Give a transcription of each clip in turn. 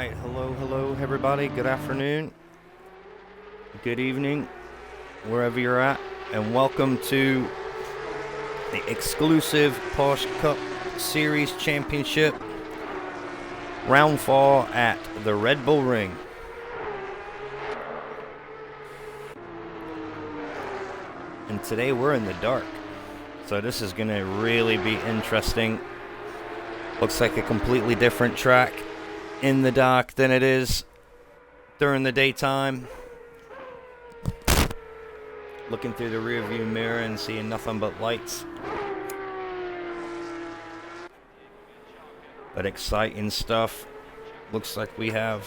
Alright, hello everybody, good afternoon, good evening, wherever you're at, and welcome to the XCLusive Porsche Cup Series Championship Round 4 at the Red Bull Ring. And today we're in the dark, so this is going to really be interesting. Looks like a completely different track in the dark than it is during the daytime. Looking through the rear view mirror and seeing nothing but lights. But exciting stuff. Looks like we have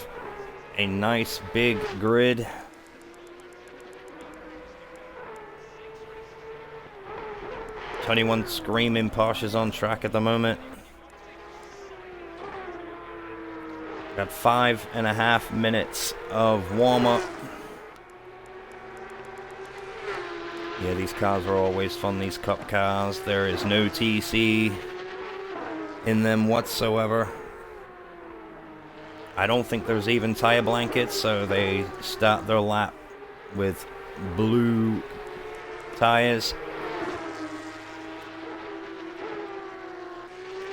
a nice big grid. 21 screaming Porsches on track at the moment. Got 5.5 minutes of warm-up. Yeah, these cars are always fun, these cup cars. There is no TC in them whatsoever. I don't think there's even tire blankets, so they start their lap with blue tires.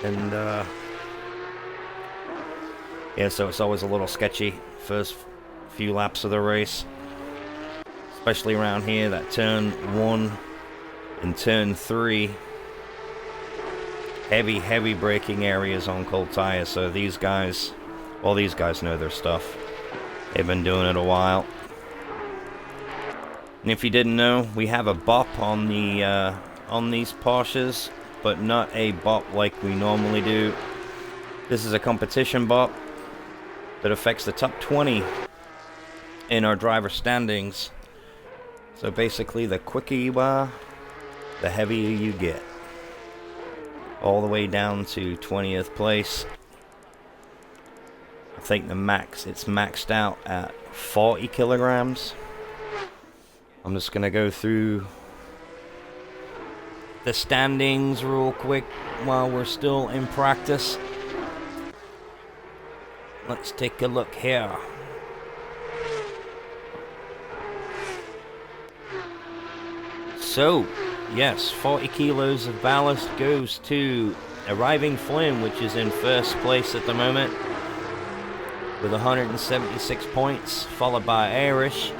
And yeah, so it's always a little sketchy first few laps of the race, especially around here, that turn 1 and turn 3. Heavy braking areas on cold tires, so these guys, well, these guys know their stuff. They've been doing it a while. And if you didn't know, we have a bop on the on these Porsches, but not a bop like we normally do. This is a competition bop that affects the top 20 in our driver standings. So basically, the quicker you are, the heavier you get. All the way down to 20th place. I think it's maxed out at 40 kilograms. I'm just gonna go through the standings real quick while we're still in practice. Let's take a look here. So, yes, 40 kilos of ballast goes to Arriving Flynn, which is in first place at the moment with 176 points, followed by Irish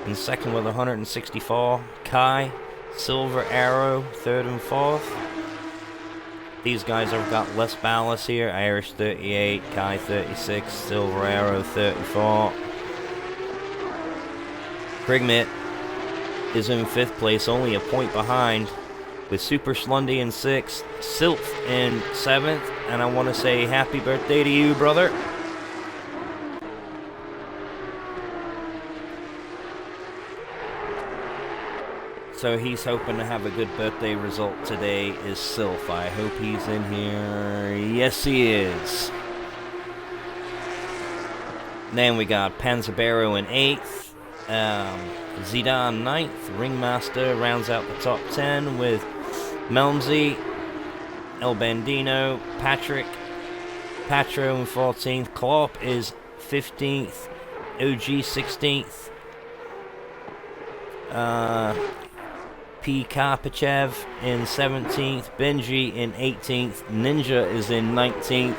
in second with 164. Kai, Silver Arrow, third and fourth. These guys have got less ballast here. Irish 38, Kai 36, Silver Arrow 34. Krigmit is in 5th place, only a point behind, with Super Slundy in 6th, Sylph in 7th, and I want to say happy birthday to you, brother. So he's hoping to have a good birthday result today, is Sylph. I hope he's in here. Yes, he is. Then we got Panzabero in 8th. Zidane 9th. Ringmaster rounds out the top 10 with Melmsey, El Bandino, Patrick, Patro in 14th. Klopp is 15th. OG 16th. P. Karpachev in 17th, Benji in 18th, Ninja is in 19th,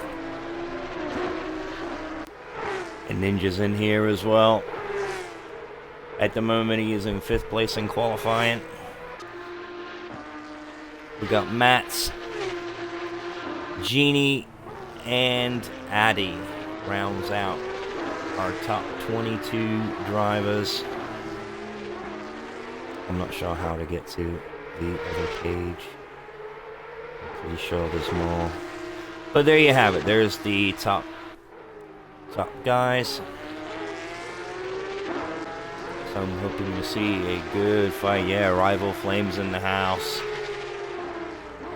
and Ninja's in here as well. At the moment, he is in 5th place in qualifying. We got Mats, Genie, and Addy rounds out our top 22 drivers. I'm not sure how to get to the other page. I'm pretty sure there's more. But there you have it. There's the top guys. So I'm hoping to see a good fight. Yeah, Rival Flames in the house.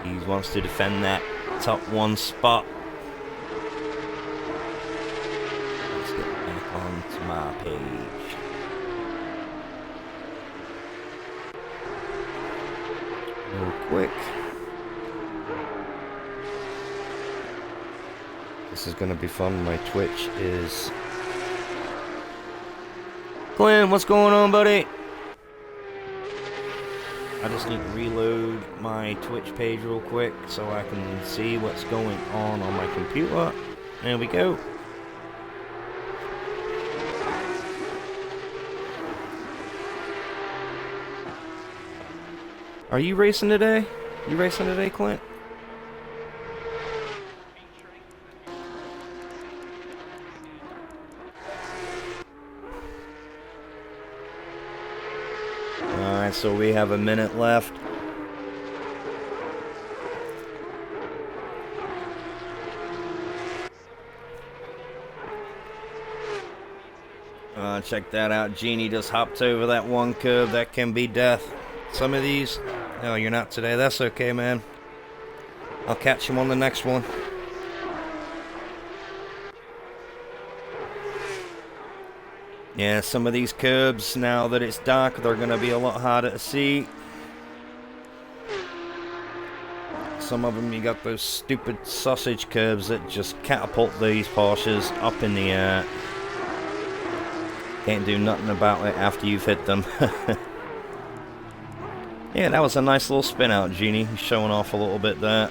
He wants to defend that top 1 spot. Let's get back onto my page. Real quick. This is gonna be fun. My Twitch is... Clint, what's going on, buddy? I just need to reload my Twitch page real quick so I can see what's going on my computer. There we go. Are you racing today? You racing today, Clint? Alright, so we have a minute left. Check that out. Genie just hopped over that one curve. That can be death. Some of these... No, you're not today. That's okay, man. I'll catch him on the next one. Yeah, some of these curbs, now that it's dark, they're going to be a lot harder to see. Some of them, you got those stupid sausage curbs that just catapult these Porsches up in the air. Can't do nothing about it after you've hit them. Yeah, that was a nice little spin out, Genie. He's showing off a little bit there.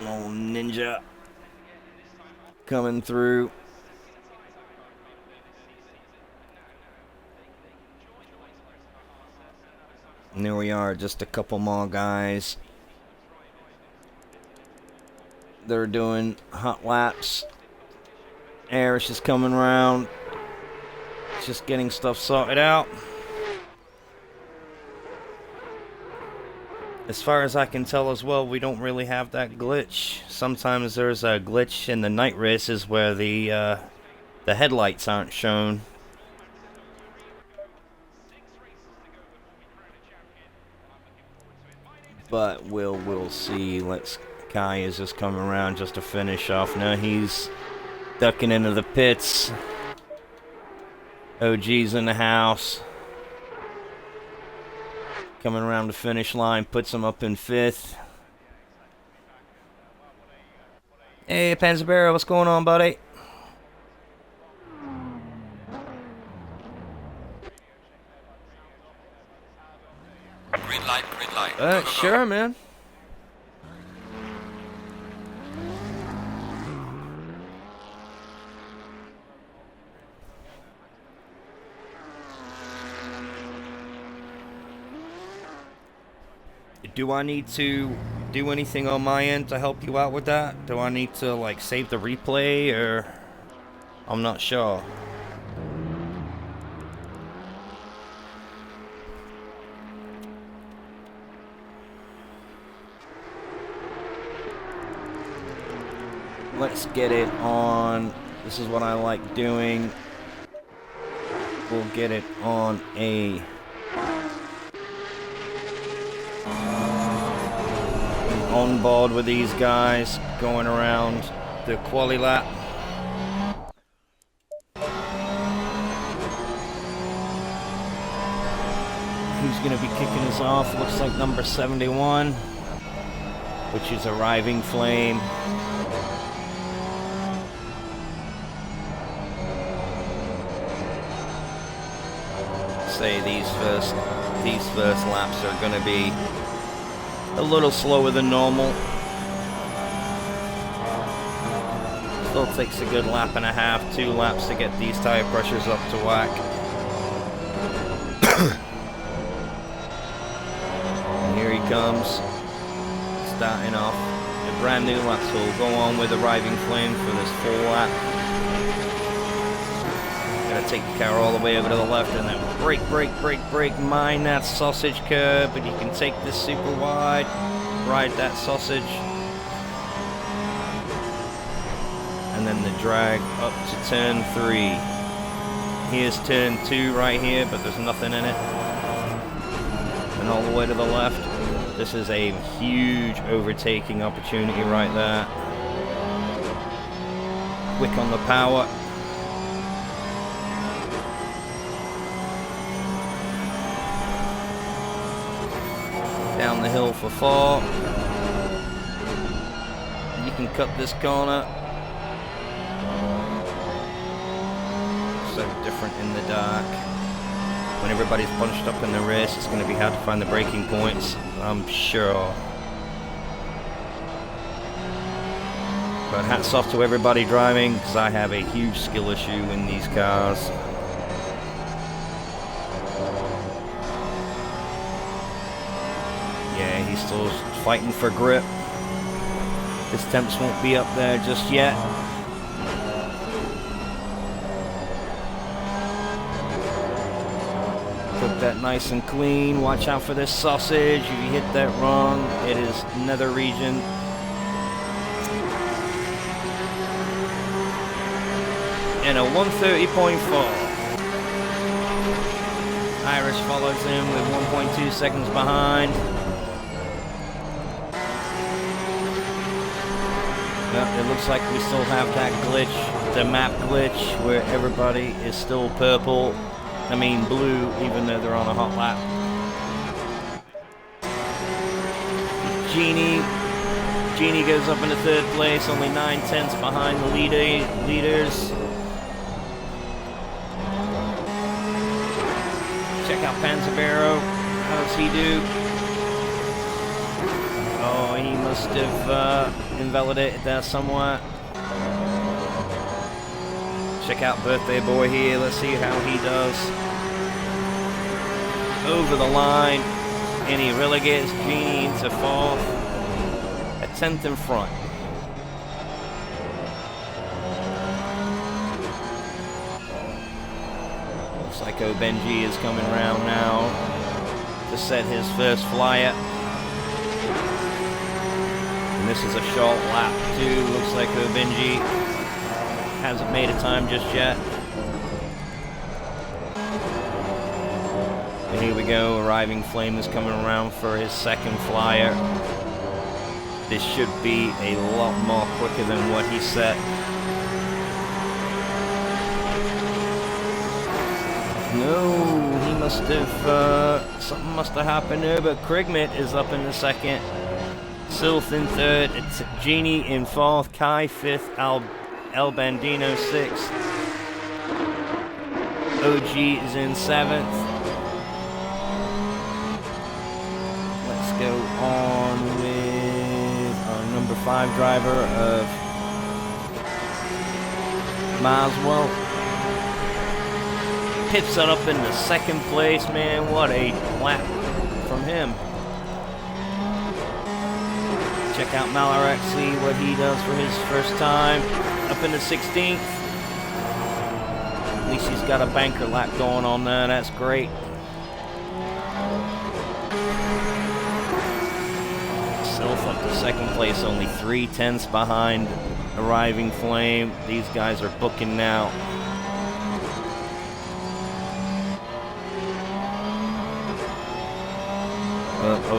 Little ninja coming through. And there we are, just a couple more guys. They're doing hot laps. Air's just coming around. Just getting stuff sorted out. As far as I can tell as well, we don't really have that glitch. Sometimes there's a glitch in the night races where the headlights aren't shown. But we'll see. Kai is just coming around just to finish off. Now he's ducking into the pits. OG's in the house. Coming around the finish line, puts him up in 5th. Hey, Panzabera, what's going on, buddy? Green light. Sure, man. Do I need to do anything on my end to help you out with that? Do I need to, like, save the replay, or... I'm not sure. Let's get it on... This is what I like doing. We'll get it on a... on board with these guys going around the quali lap. Who's going to be kicking us off? Looks like number 71, which is Arriving Flame. Say these first laps are going to be a little slower than normal. Still takes a good lap and a half, 2 laps to get these tire pressures up to whack. And here he comes, starting off a brand new lap. So we'll go on with Arriving Flame for this full lap. Gotta take the car all the way over to the left and then brake, mind that sausage curb, but you can take this super wide, ride that sausage, and then the drag up to turn 3. Here's turn 2 right here, but there's nothing in it. And all the way to the left. This is a huge overtaking opportunity right there. Quick on the power. down the hill for 4. You can cut this corner. So different in the dark. When everybody's bunched up in the race, it's going to be hard to find the braking points, I'm sure. But hats off to everybody driving, because I have a huge skill issue in these cars. Yeah, he's still fighting for grip. His temps won't be up there just yet. Cook that nice and clean. Watch out for this sausage. If you hit that wrong, it is nether region. And a 130.4. Irish follows him with 1.2 seconds behind. Well, it looks like we still have that glitch, the map glitch, where everybody is still purple. I mean blue, even though they're on a hot lap. Genie goes up into 3rd place, only 9/10 behind the leaders. Check out Panzabero. How does he do? Oh, he must have invalidated that somewhat. Check out Birthday Boy here. Let's see how he does. Over the line. And he relegates Genie into 4th. A 10th in front. Looks like Benji is coming around now to set his first flyer. And this is a short lap too. Looks like Benji hasn't made a time just yet. And here we go, Arriving Flame is coming around for his 2nd flyer. This should be a lot more quicker than what he set. No, he must have, something must have happened there, but Krigmit is up in the 2nd. Sylph in 3rd, it's Genie in 4th, Kai 5th, El Bandino 6th. OG is in 7th. Let's go on with our number 5 driver of Maswell. Pips that up in the 2nd place, man. What a lap from him. Check out Malarak, see what he does for his first time. Up in the 16th. At least he's got a banker lap going on there. That's great. Sylph up to 2nd place, only 3/10 behind Arriving Flame. These guys are booking now.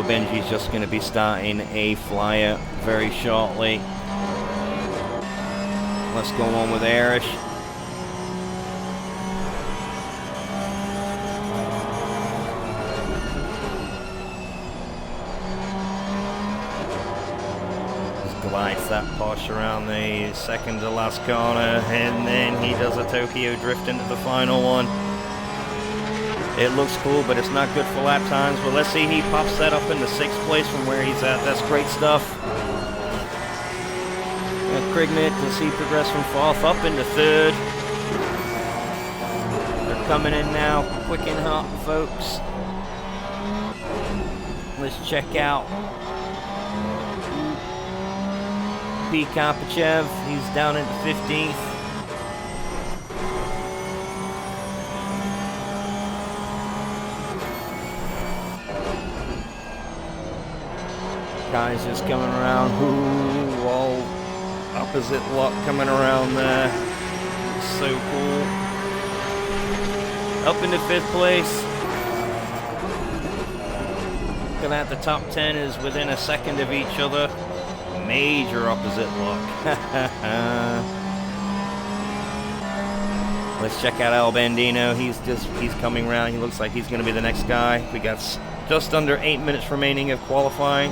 Benji's just going to be starting a flyer very shortly. Let's go on with Arish. Just glides that Porsche around the 2nd to last corner, and then he does a Tokyo drift into the final one. It looks cool, but it's not good for lap times. But let's see, he pops that up into 6th place from where he's at. That's great stuff. Krigmit, does he progress from 4th up into 3rd? They're coming in now, quick and hot, folks. Let's check out P. Karpachev. He's down into 15th. Guys just coming around. Ooh, all opposite lock coming around there. So cool. Up into 5th place. Looking at the top 10 is within a 2nd of each other. Major opposite lock. Let's check out El Bandino. He's coming around. He looks like he's going to be the next guy. We got Just under 8 minutes remaining of qualifying,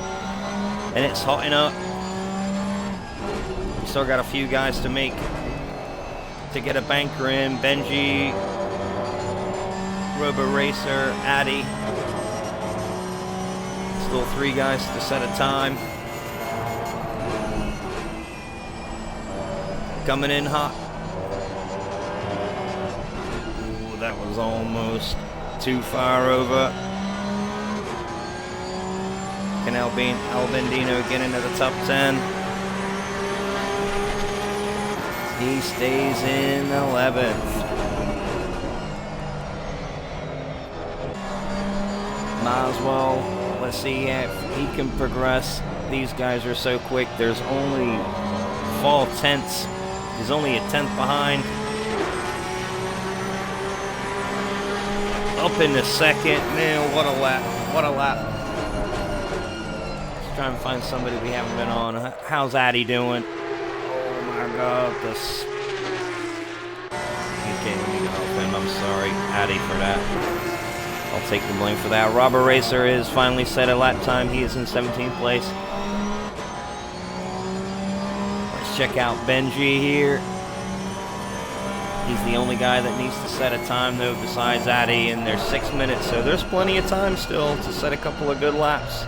and it's hotting up. We still got a few guys to make to get a banker in. Benji, Robo Racer, Addy. Still 3 guys to set a time. Coming in hot. Ooh, that was almost too far over. Can Albendino get into the top 10? He stays in 11th. Might as well, let's see if he can progress. These guys are so quick. There's only 4 tenths. He's only a 10th behind. Up in the second. Man, what a lap. What a lap. Let's try and find somebody we haven't been on. How's Addy doing? Oh my god, this. Okay, let me get off him. I'm sorry, Addy, for that. I'll take the blame for that. Robber Racer is finally set a lap time. He is in 17th place. Let's check out Benji here. He's the only guy that needs to set a time, though, besides Addy, and there's 6 minutes, so there's plenty of time still to set a couple of good laps.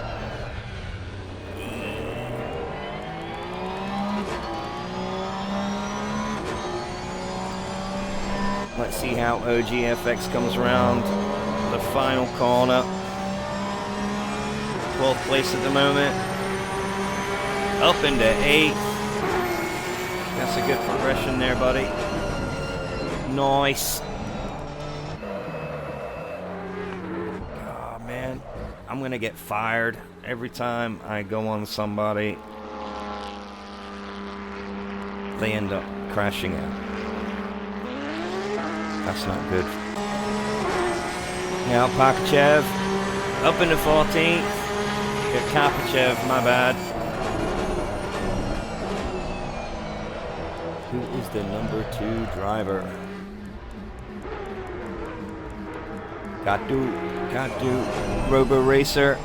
Let's see how OGFX comes around the final corner. 12th place at the moment. Up into 8th. That's a good progression there, buddy. Nice. Oh, man. I'm going to get fired every time I go on somebody. They end up crashing out. That's not good. Now Pakachev up into 14th. Got Karpachev, my bad. Who is the number 2 driver? Gatu, Robo Racer.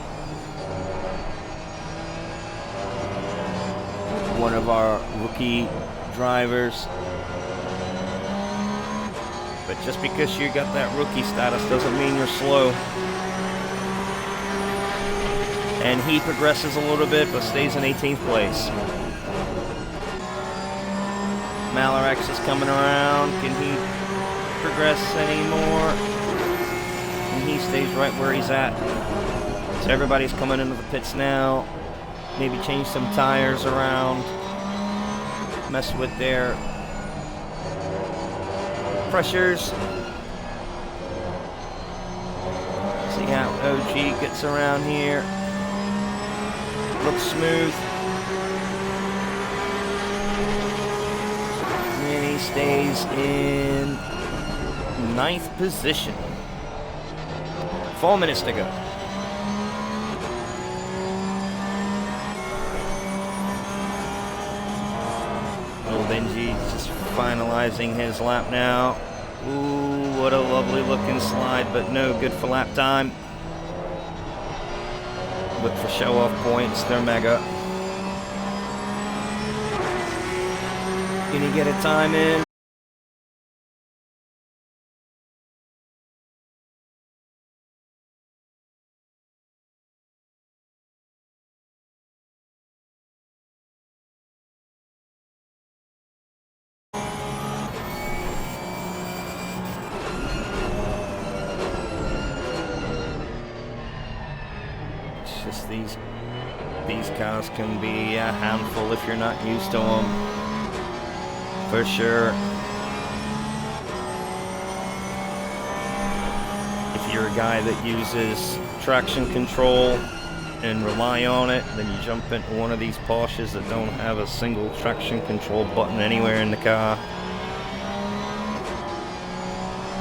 One of our rookie drivers. But just because you got that rookie status doesn't mean you're slow. And he progresses a little bit, but stays in 18th place. Malarax is coming around. Can he progress anymore? And he stays right where he's at. So everybody's coming into the pits now. Maybe change some tires around. Mess with their pressures. See how OG gets around here. Looks smooth. And he stays in 9th position. 4 minutes to go. Little Benji just finalizing his lap now. Ooh, what a lovely looking slide, but no good for lap time. Look for show-off points, they're mega. Can he get a time in? Just these cars can be a handful if you're not used to them, for sure. If you're a guy that uses traction control and rely on it, then you jump into one of these Porsches that don't have a single traction control button anywhere in the car.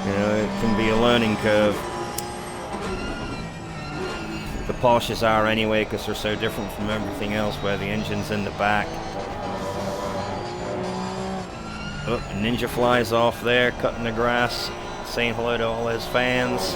You know, it can be a learning curve. The Porsches are anyway, because they're so different from everything else, where the engine's in the back. Oh, Ninja flies off there, cutting the grass, saying hello to all his fans.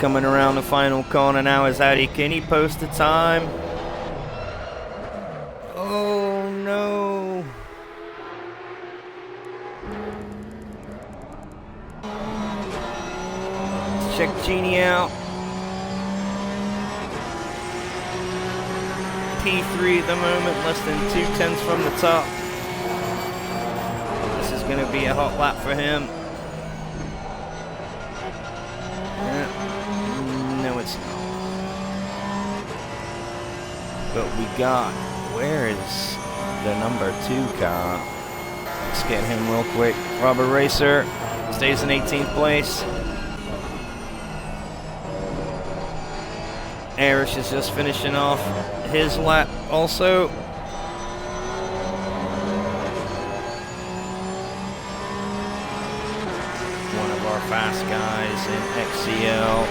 coming around the final corner now is Addy. Can he post the time? Oh no. Let's check Genie out. P3 at the moment, less than 2/10 from the top. This is going to be a hot lap for him. No, it's not. But we got, where is the number 2 car? Let's get him real quick. Rubber Racer stays in 18th place. Arish is just finishing off his lap also. One of our fast guys in XCL.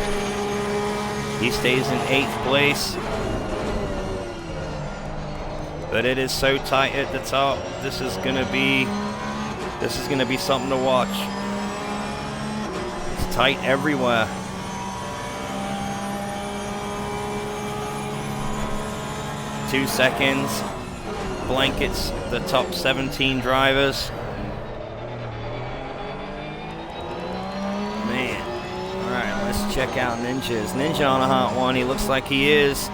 He stays in 8th place. But it is so tight at the top. This is gonna be something to watch. It's tight everywhere. Two seconds blankets the top 17 drivers. Man. Alright, let's check out Ninja. Is Ninja on a hot one? He looks like he is.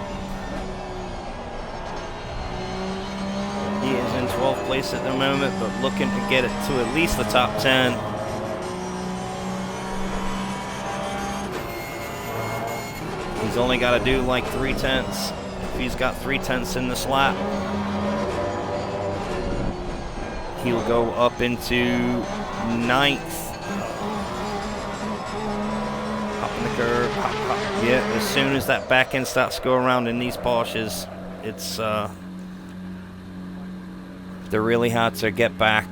He is in 12th place at the moment, but looking to get it to at least the top 10. He's only got to do like 3/10. He's got 3/10 in this lap. He'll go up into 9th. Up in the curve. Hop, hop. Yeah, as soon as that back end starts to go around in these Porsches, it's they're really hard to get back.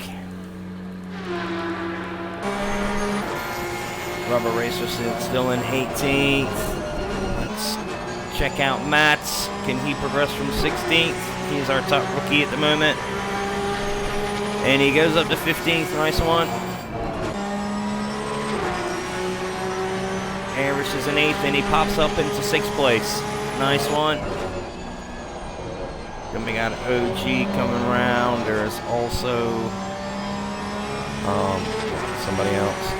Rubber Racer still in 18th. Let's check out Matt's. Can he progress from 16th? He's our top rookie at the moment. And he goes up to 15th. Nice one. Arish is in 8th, and he pops up into 6th place. Nice one. Then we got OG coming around. There's also somebody else.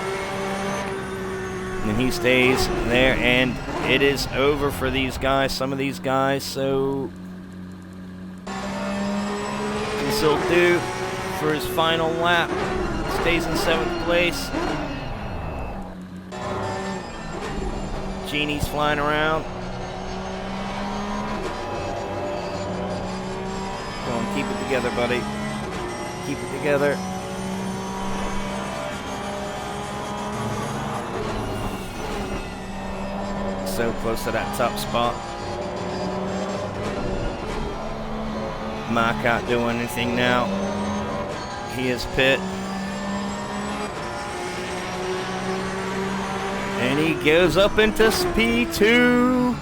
And he stays there, and it is over for these guys, some of these guys, so this will do for his final lap. Stays in 7th place. Genie's flying around. Go on, keep it together, buddy. Keep it together. So close to that top spot. Mark can't do anything now. He is pit. And he goes up into P2.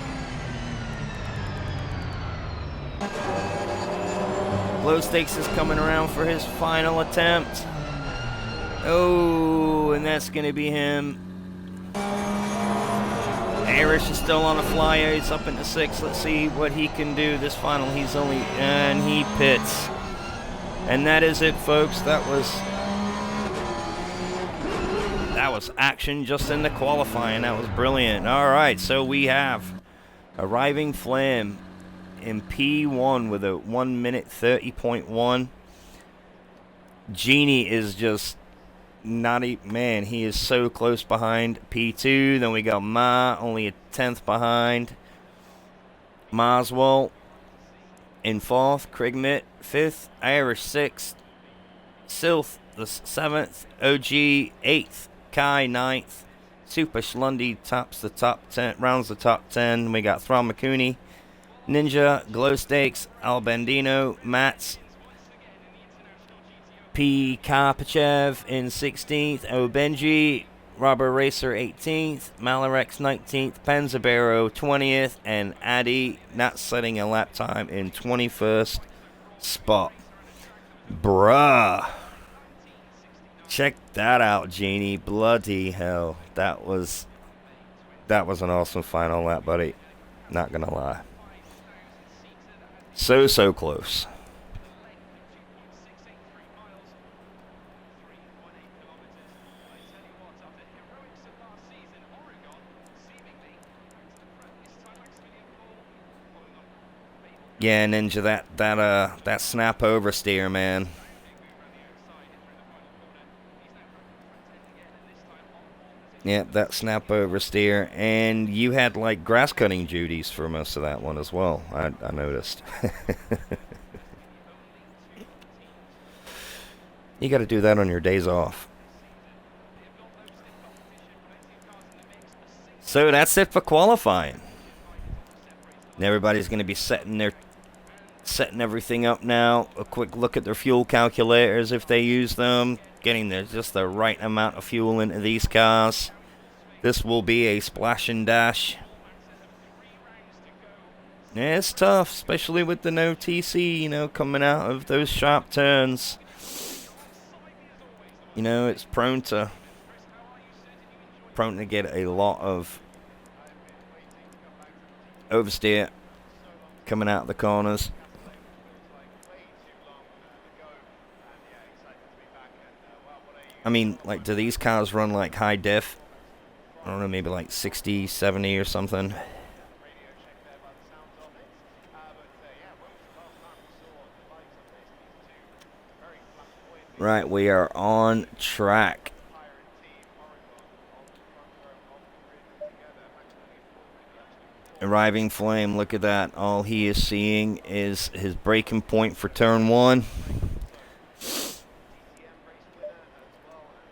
Low Stakes is coming around for his final attempt. Oh, and that's going to be him. Arish is still on a flyer. He's up into 6th. Let's see what he can do this final. He's only, and he pits. And that is it, folks. That was action just in the qualifying. That was brilliant. All right, so we have Arriving Flam in P1 with a 1 minute 30.1. Genie is just man, he is so close behind P2. Then we got Ma, only a 10th behind. Maswell in 4th. Krigmit 5th. Irish 6th. Sylth the 7th. OG 8th. Kai 9th. Super Schlundy tops the top 10, rounds the top 10. We got Thramakuni, Ninja, Glow Stakes, Albandino, Mats, P. Karpachev in 16th, Obenji, Rubber Racer 18th, Malarex 19th, Penzabero 20th, and Addy not setting a lap time in 21st spot. Bruh. Check that out, Genie. Bloody hell. That was That was an awesome fight on that, buddy. Not gonna lie. So close. Yeah, Ninja, that snap oversteer, man. Yep, that snap oversteer, and you had like grass cutting duties for most of that one as well. I noticed. You got to do that on your days off. So that's it for qualifying. And everybody's going to be setting everything up now. A quick look at their fuel calculators if they use them. Getting just the right amount of fuel into these cars. This will be a splash and dash. Yeah, it's tough, especially with the no TC, you know, coming out of those sharp turns. You know, it's prone to get a lot of oversteer coming out of the corners. I mean, like, do these cars run like high def? I don't know, maybe like 60, 70 or something. Right, we are on track. Arriving Flame, look at that. All he is seeing is his braking point for turn 1.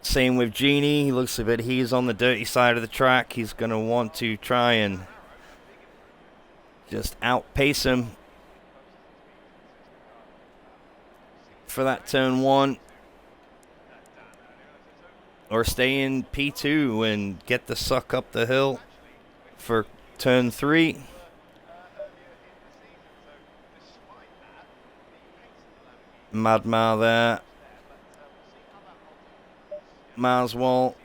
Same with Genie. He looks a bit, he's on the dirty side of the track. He's going to want to try and just outpace him for that turn 1. Or stay in P2 and get the suck up the hill for turn 3. Madma there. Maswell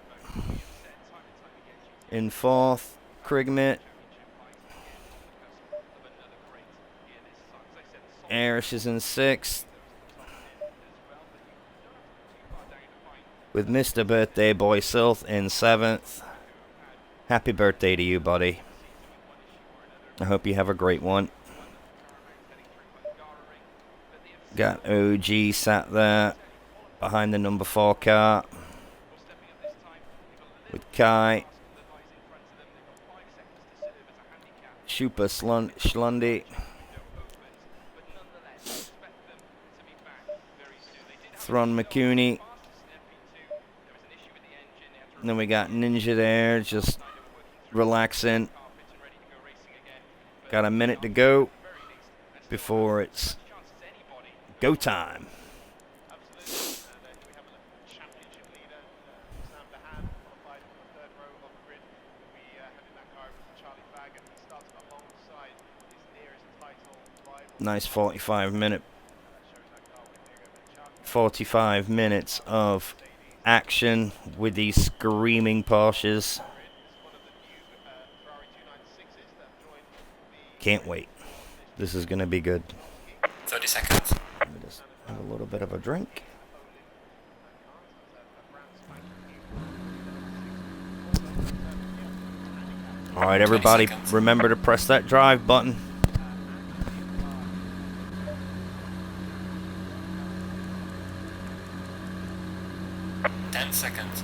in 4th. Krigmit. Arish is in 6th. With Mr. Birthday Boy Silth in 7th. Happy birthday to you, buddy. I hope you have a great one. Got OG sat there behind the number 4 car. With Kai. Super Schlundy. Thron McCooney. And then we got Ninja there, just relaxing. Got a minute to go before it's go time. Nice 45 minutes of action with these screaming Porsches. Can't wait. This is going to be good. 30 seconds. Let me just have a little bit of a drink. All right, everybody, remember to press that drive button. Seconds.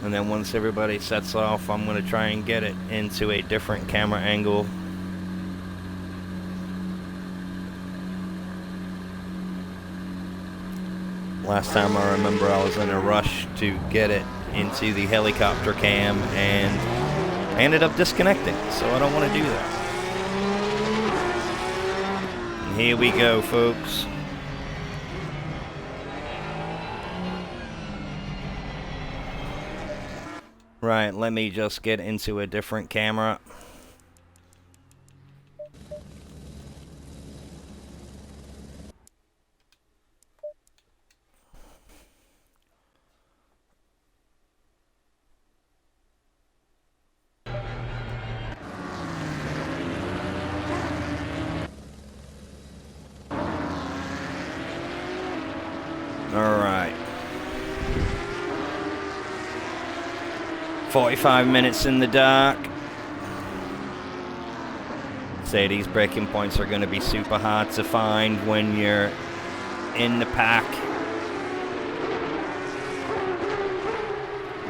And then once everybody sets off, I'm going to try and get it into a different camera angle. Last time I remember I was in a rush to get it into the helicopter cam and I ended up disconnecting, so I don't want to do that. Here we go, folks. Right, let me just get into a different camera. 45 minutes in the dark. Say these braking points are going to be super hard to find when you're in the pack.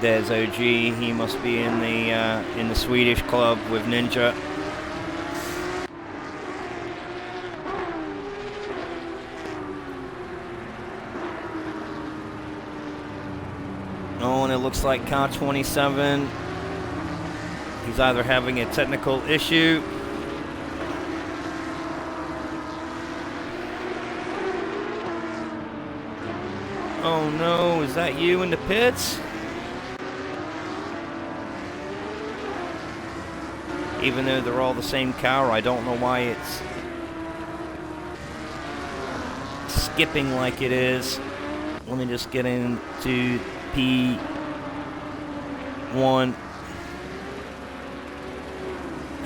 There's OG. He must be in the Swedish club with Ninja. Oh, and it looks like car 27. He's either having a technical issue. Oh no, is that you in the pits? Even though they're all the same car, I don't know why it's skipping like it is. Let me just get into P1.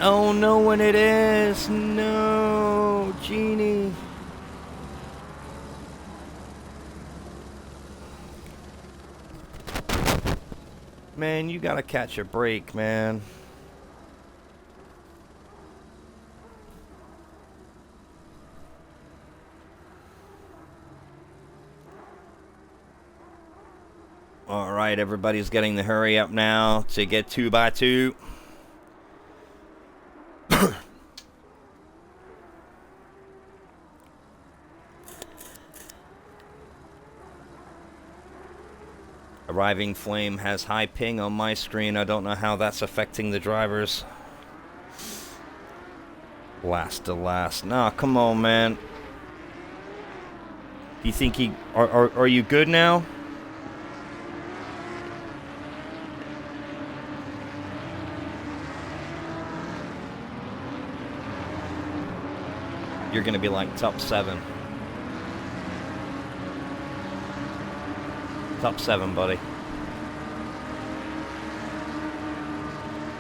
Oh no, when it is. No, Genie. Man, you gotta catch a break, man. Alright, everybody's getting the hurry up now to get 2x2. Arriving Flame has high ping on my screen. I don't know how that's affecting the drivers. Last to last. Nah, come on, man. Do you think he... Are you good now? You're gonna be like top 7. Top 7, buddy.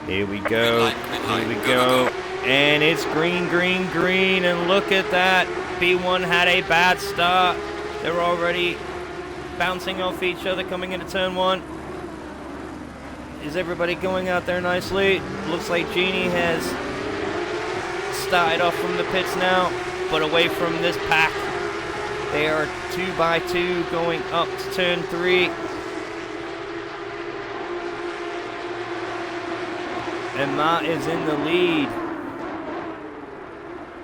Here we go. Here we go. And it's green, green, green. And look at that. B1 had a bad start. They're already bouncing off each other coming into turn 1. Is everybody going out there nicely? Looks like Genie has started off from the pits now, but away from this pack. They are 2x2 going up to turn 3. And Matt is in the lead.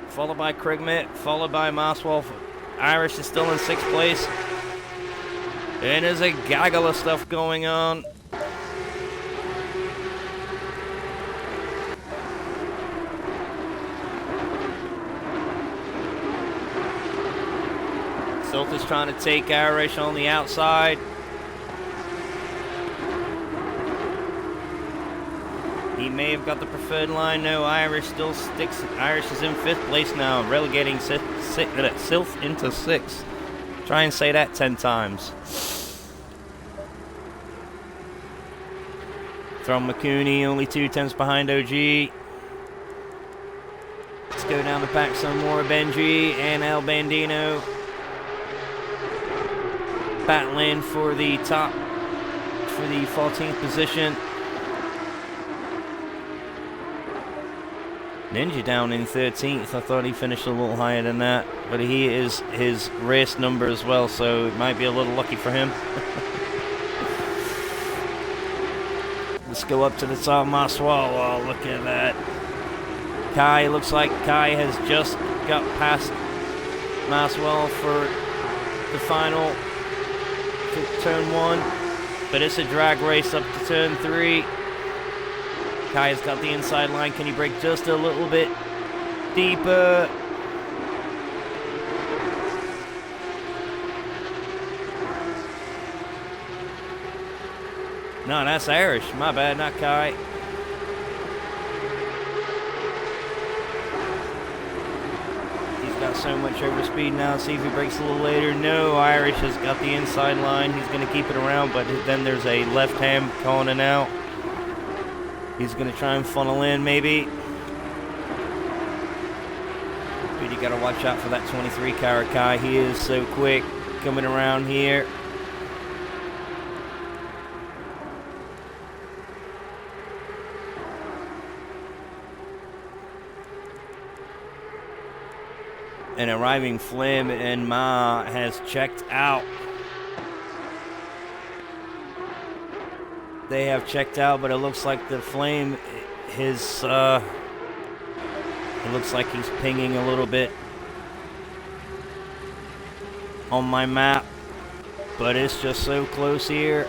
Followed by Craig Mitt, followed by Marswolf. Irish is still in 6th place. And there's a gaggle of stuff going on. Silt is trying to take Irish on the outside. He may have got the preferred line. No, Irish still sticks. Irish is in 5th place now, relegating Silt into 6th. Try and say that 10 times. From McCooney, only 2 tenths behind OG. Let's go down the pack some more. Benji and El Bandino battling for the top, for the 14th position. Ninja down in 13th. I thought he finished a little higher than that, but he is his race number as well, so it might be a little lucky for him. Let's go up to the top. Maswal. Oh, look at that. Kai, looks like Kai has just got past Maswal for the final to turn 1, but it's a drag race up to turn 3. Kai has got the inside line. Can he brake just a little bit deeper? No, that's Irish. My bad, not Kai. He's got so much overspeed now. See if he brakes a little later. No, Irish has got the inside line. He's going to keep it around, but then there's a left hand calling out. He's going to try and funnel in, maybe. But you got to watch out for that 23 Karakai. He is so quick coming around here. And Arriving Flim and Ma has checked out. They have checked out, but it looks like the Flame, it looks like he's pinging a little bit on my map, but it's just so close here.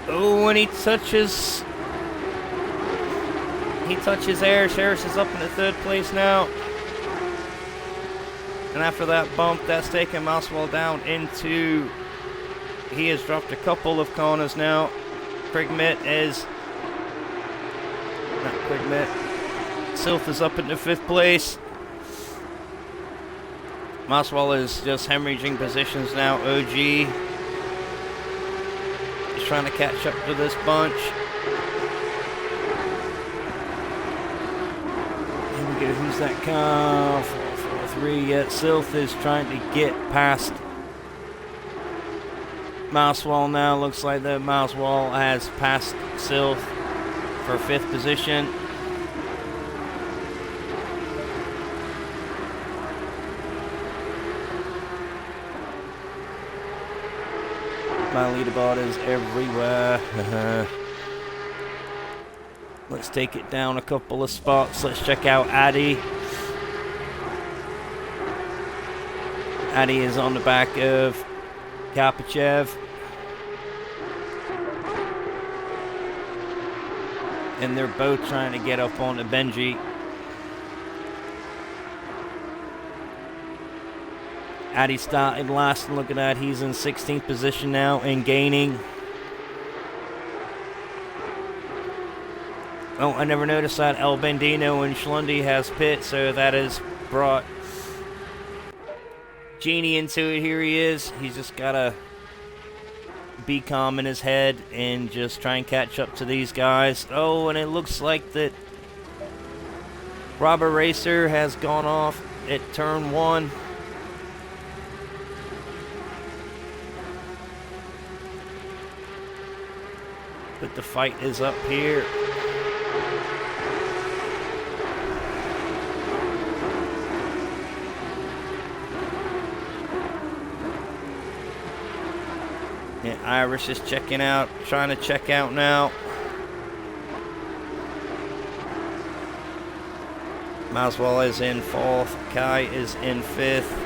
Oh, and he touches Harris. Harris is up in the 3rd place now. And after that bump, that's taken Mousewall down into... He has dropped a couple of corners now. Krigmit is... Not Krigmit. Sylph is up into 5th place. Mousewall is just hemorrhaging positions now. OG is trying to catch up to this bunch. Here we go. Who's that car? 443. Yet Sylph is trying to get past Mousewall now. Looks like that Mousewall has passed Sylph for 5th position. My leaderboard is everywhere. Let's take it down a couple of spots. Let's check out Addy. Addy is on the back of Karpachev. And they're both trying to get up onto Benji. Addy started last, and look at that, he's in 16th position now and gaining. Oh, I never noticed that El Bandino and Schlundy has pit, so that has brought Genie into it. Here he is. He's just gotta be calm in his head and just try and catch up to these guys. Oh, and it looks like that Robert Racer has gone off at turn 1. But the fight is up here. Yeah, Irish is checking out, trying to check out now. Mousewall is in 4th. Kai is in 5th.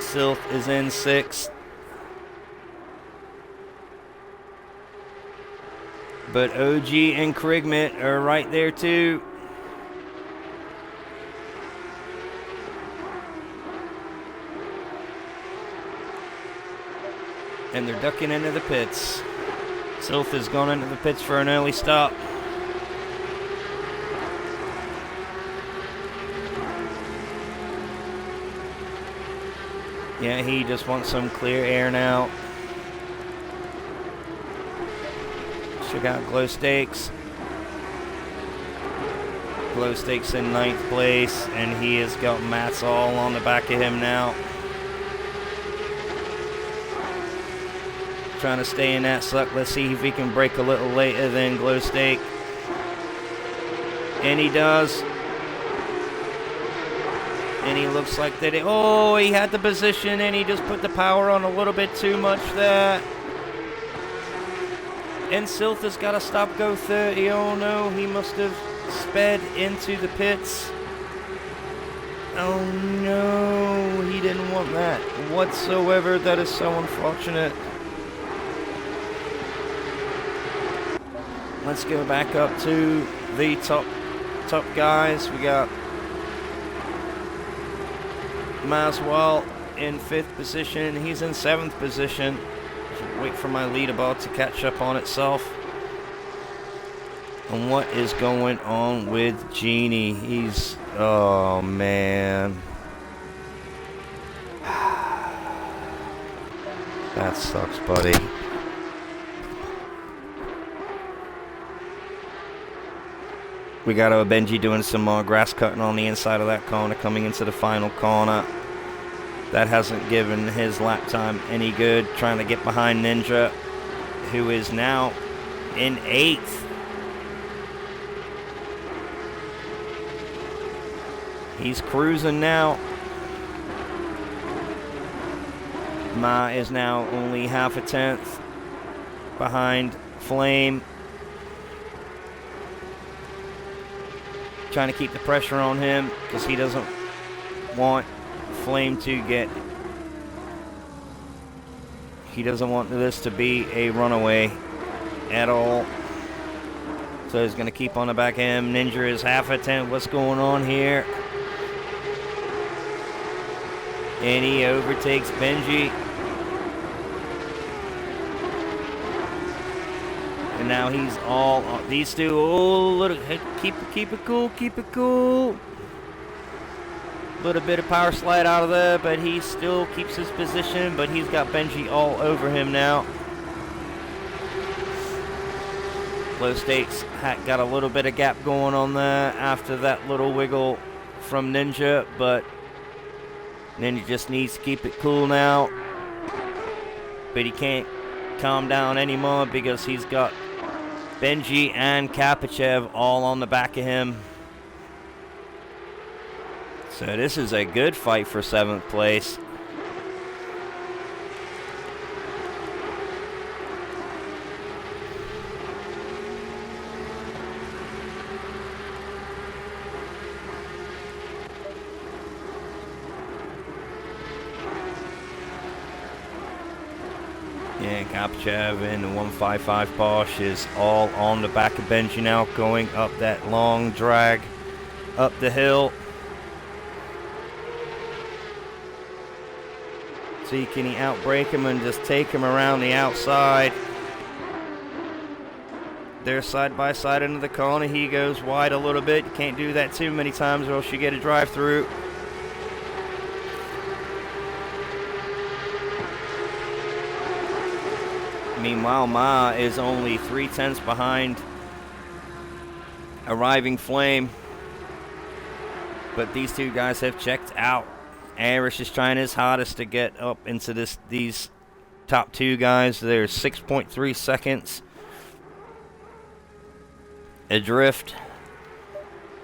Sylph is in 6th. But OG and Krigmit are right there too. And they're ducking into the pits. Sylph has gone into the pits for an early stop. Yeah, he just wants some clear air now. Check out Glow Stakes. Glow Stakes in 9th place, and he has got Mats all on the back of him now. Trying to stay in that suck. Let's see if he can break a little later than Glow Stake. And he does. And he looks like that. Oh, he had the position and he just put the power on a little bit too much there. And Sylph has got to stop go 30. Oh no, he must have sped into the pits. Oh no, he didn't want that whatsoever. That is so unfortunate. Let's go back up to the top guys. We got Mousewall in 5th position. He's in 7th position. Just wait for my leaderboard to catch up on itself. And what is going on with Genie? He's... oh, man. That sucks, buddy. We got Benji doing some more grass cutting on the inside of that corner, coming into the final corner. That hasn't given his lap time any good, trying to get behind Ninja, who is now in 8th. He's cruising now. Ma is now only half a tenth behind Flame. Trying to keep the pressure on him because he doesn't want Flame to get... He doesn't want this to be a runaway at all. So he's going to keep on the back of him. Ninja is half a tenth. What's going on here? And he overtakes Benji. And now he's all... These two... Oh, little, keep it cool, keep it cool. Little bit of power slide out of there, but he still keeps his position, but he's got Benji all over him now. Low Stakes got a little bit of gap going on there after that little wiggle from Ninja, but Ninja just needs to keep it cool now. But he can't calm down anymore because he's got Benji and Kapachev all on the back of him. So this is a good fight for 7th place. Yeah, Kapachev in the 155 Porsche is all on the back of Benji now, going up that long drag up the hill. See, can he outbrake him and just take him around the outside? They're side by side into the corner. He goes wide a little bit. You can't do that too many times or else you get a drive through. Meanwhile, Ma is only 3/10 behind Arriving Flame. But these two guys have checked out. Arish is trying his hardest to get up into these top two guys. They're 6.3 seconds adrift.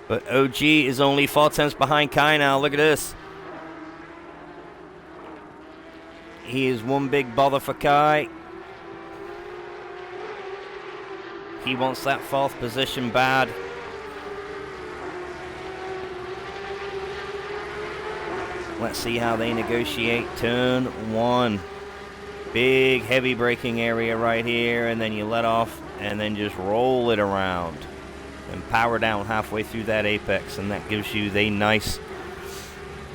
But OG is only 4/10 behind Kai now. Look at this. He is one big bother for Kai. He wants that 4th position bad. Let's see how they negotiate turn 1. Big heavy braking area right here, and then you let off and then just roll it around and power down halfway through that apex, and that gives you the nice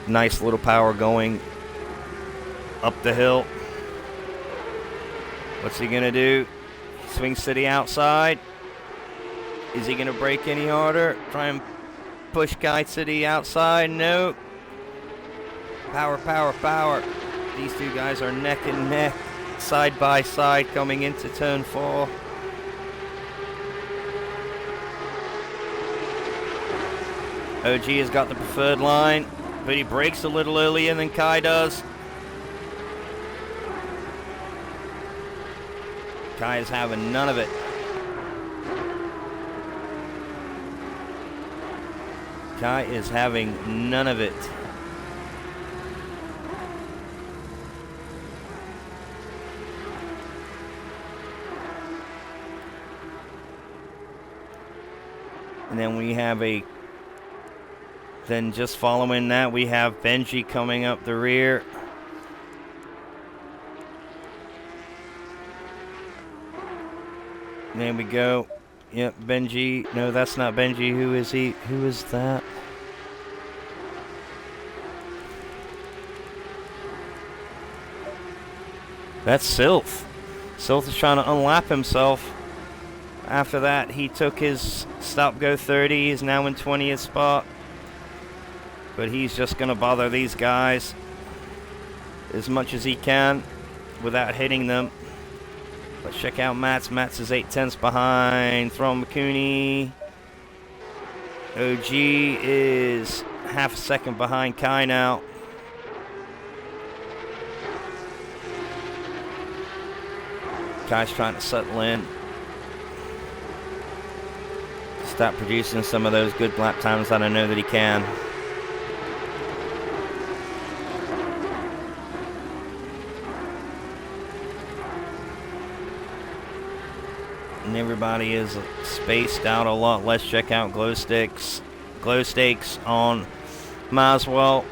little power going up the hill. What's he gonna do? He swings to the outside. Is he gonna brake any harder? Try and push Kai to the outside? No. Power, power, power. These two guys are neck and neck, side by side, coming into turn 4. OG has got the preferred line, but he brakes a little earlier than Kai does. Kai is having none of it. Kai is having none of it. And then we have then just following that, we have Benji coming up the rear. There we go. Yep, Benji. No, that's not Benji. Who is he? Who is that? That's Sylph. Sylph is trying to unlap himself. After that, he took his stop-go 30. He's now in 20th spot. But he's just going to bother these guys as much as he can without hitting them. Let's check out Mats. Mats is 8/10 behind Throm McCooney. OG is half a second behind Kai now. Kai's trying to settle in. Start producing some of those good lap times that I know that he can. And everybody is spaced out a lot. Let's check out glow sticks on Maswell.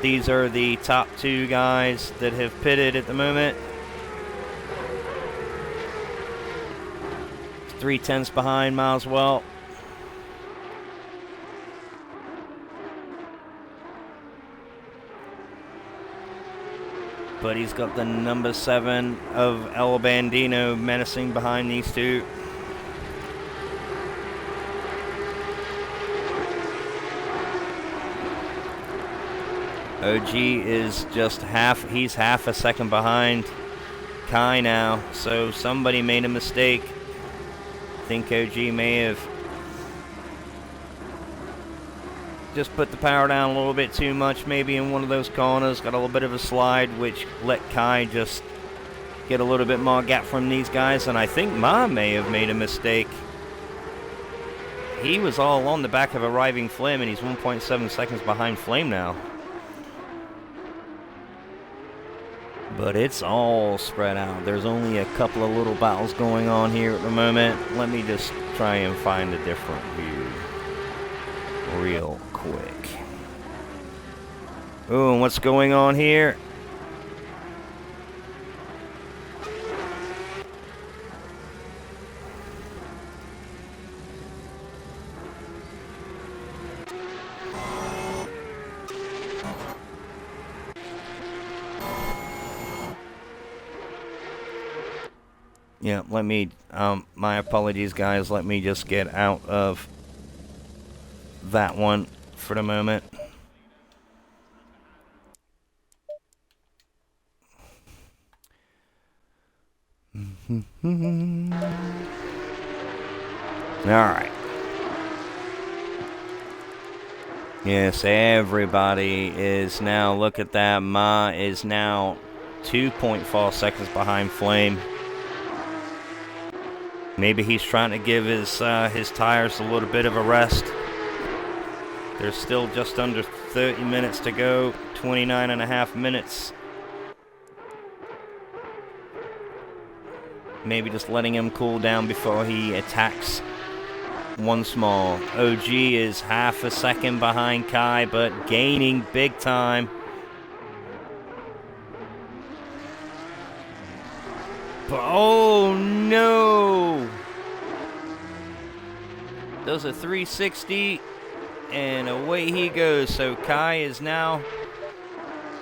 These are the top 2 guys that have pitted at the moment. 3/10 behind Maswell. But he's got the number 7 of El Bandino menacing behind these 2. OG is just he's half a second behind Kai now. So somebody made a mistake. I think OG may have just put the power down a little bit too much, maybe in one of those corners. Got a little bit of a slide, which let Kai just get a little bit more gap from these guys. And I think Ma may have made a mistake. He was all on the back of arriving Flame, and he's 1.7 seconds behind Flame now. But it's all spread out. There's only a couple of little battles going on here at the moment. Let me just try and find a different view real quick. Oh, and what's going on here? Yeah, let me, my apologies guys, let me just get out of that one for the moment. Alright. Yes, everybody is now, look at that, Ma is now 2.4 seconds behind Flame. Maybe he's trying to give his tires a little bit of a rest. There's still just under 30 minutes to go, 29.5 minutes. Maybe just letting him cool down before he attacks once more. OG is half a second behind Kai, but gaining big time. Oh no! Does a 360 and away he goes. So Kai is now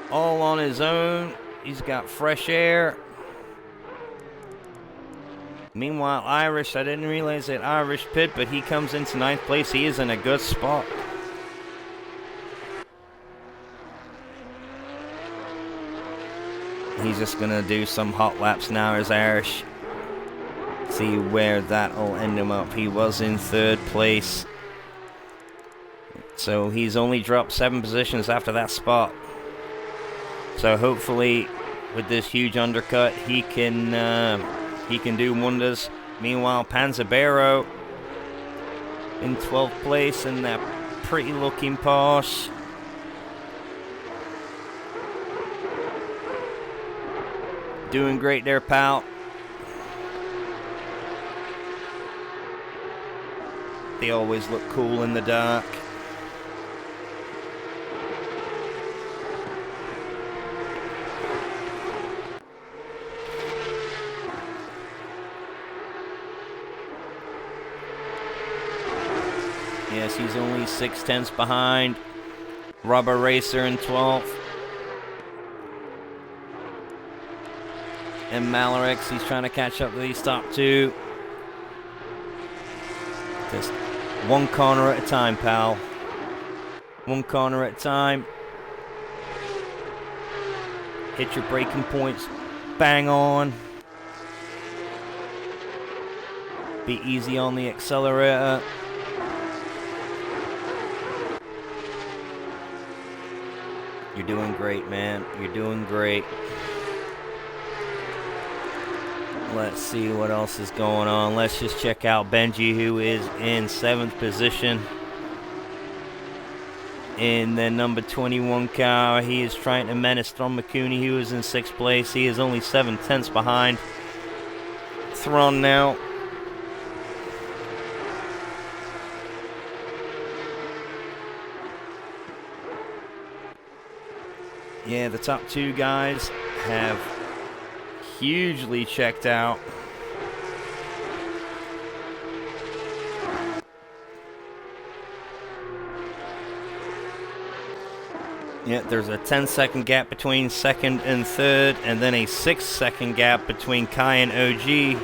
all on his own. He's got fresh air. Meanwhile, Irish, I didn't realize that Irish pit, but he comes into 9th place. He is in a good spot. He's just going to do some hot laps now as Irish. See where that'll end him up. He was in 3rd place. So he's only dropped 7 positions after that spot. So hopefully with this huge undercut he can do wonders. Meanwhile, Panzabero in 12th place in that pretty looking Porsche. Doing great there, pal. They always look cool in the dark. Yes, he's only 6/10 behind. Rubber Racer in 12th. And Malarix, he's trying to catch up to these top 2. Just one corner at a time, pal. One corner at a time. Hit your braking points. Bang on. Be easy on the accelerator. You're doing great, man. You're doing great. Let's see what else is going on. Let's just check out Benji, who is in 7th position. In the number 21 car, he is trying to menace Thron McCooney, who is in 6th place. He is only 7/10 behind Thron now. Yeah, the top 2 guys have hugely checked out. Yeah, there's a 10-second gap between 2nd and 3rd, and then a 6-second gap between Kai and OG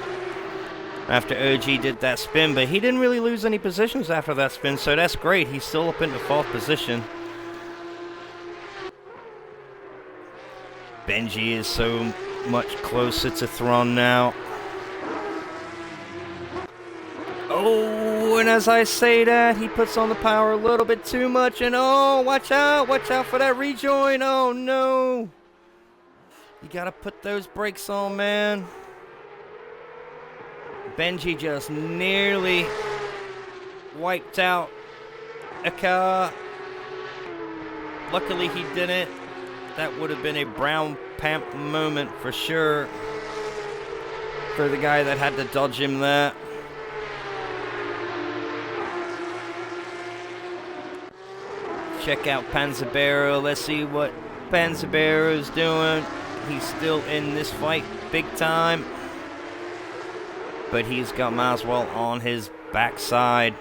after OG did that spin, but he didn't really lose any positions after that spin, so that's great. He's still up into 4th position. Benji is so much closer to Thron now. Oh, and as I say that, he puts on the power a little bit too much, and oh, watch out for that rejoin. Oh no, you gotta put those brakes on, man. Benji just nearly wiped out a car. Luckily he didn't. That would have been a brown pamp moment for sure for the guy that had to dodge him there. Check out Panzabero. Let's see what Panzabero's doing. He's still in this fight big time, but he's got Maswell on his backside.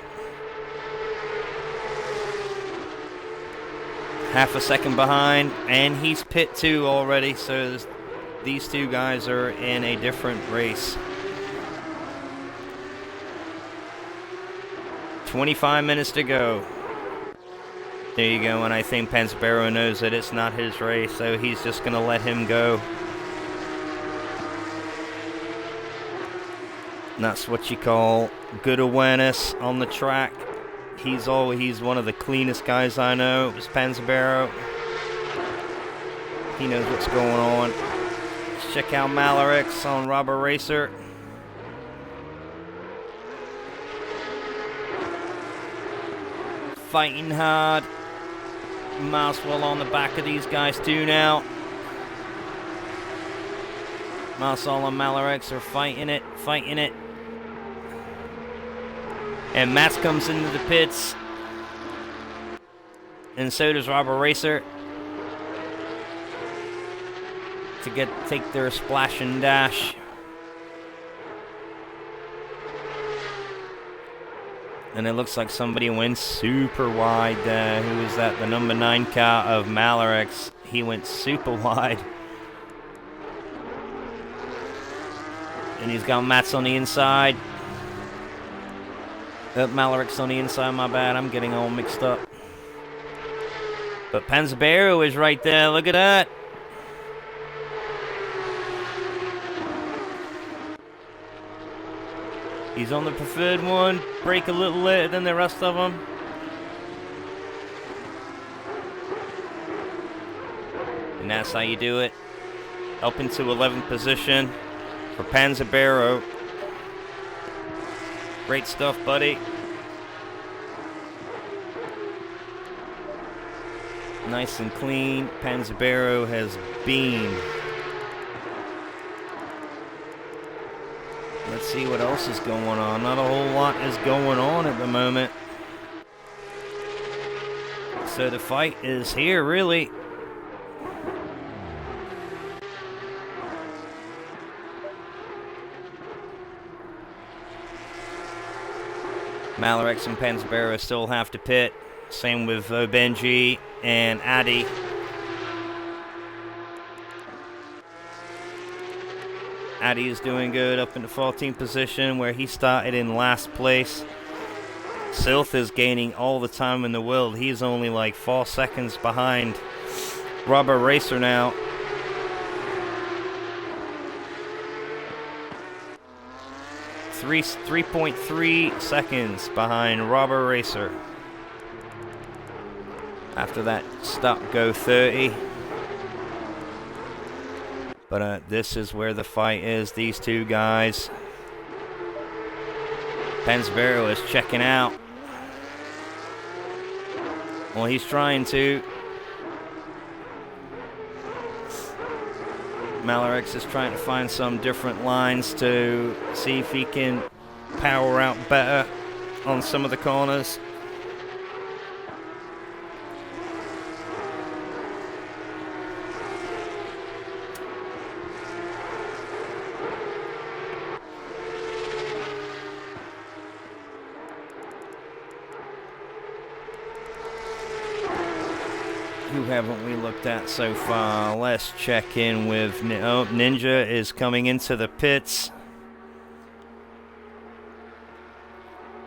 Half a second behind, and he's pit 2 already, so these 2 guys are in a different race. 25 minutes to go. There you go, and I think Panzabero knows that it's not his race, so he's just going to let him go. And that's what you call good awareness on the track. He's one of the cleanest guys I know. It was Panzabero. He knows what's going on. Let's check out Malarix on Robber Racer. Fighting hard. Maswell on the back of these guys too now. Maswell and Malarix are fighting it. And Mats comes into the pits. And so does Robber Racer. To take their splash and dash. And it looks like somebody went super wide there. Who is that? The number 9 car of Malarix. He went super wide. And he's got Mats on the inside. Malarix on the inside, my bad. I'm getting all mixed up. But Panzabero is right there. Look at that. He's on the preferred one. Brake a little later than the rest of them. And that's how you do it. Up into 11th position for Panzabero. Great stuff, buddy. Nice and clean. Panzabero has beamed. Let's see what else is going on. Not a whole lot is going on at the moment. So the fight is here, really. Malarix and Panzabero still have to pit. Same with Benji and Addy. Addy is doing good up in the 14th position where he started in last place. Sylph is gaining all the time in the world. He's only like 4 seconds behind Robber Racer now. Three 3.3 seconds behind Robber Racer. After that stop go 30. But this is where the fight is. These two guys. Pensbury is checking out. Well, he's trying to. Malarix is trying to find some different lines to see if he can power out better on some of the corners. Who haven't we looked at so far? Let's check in with Ninja is coming into the pits.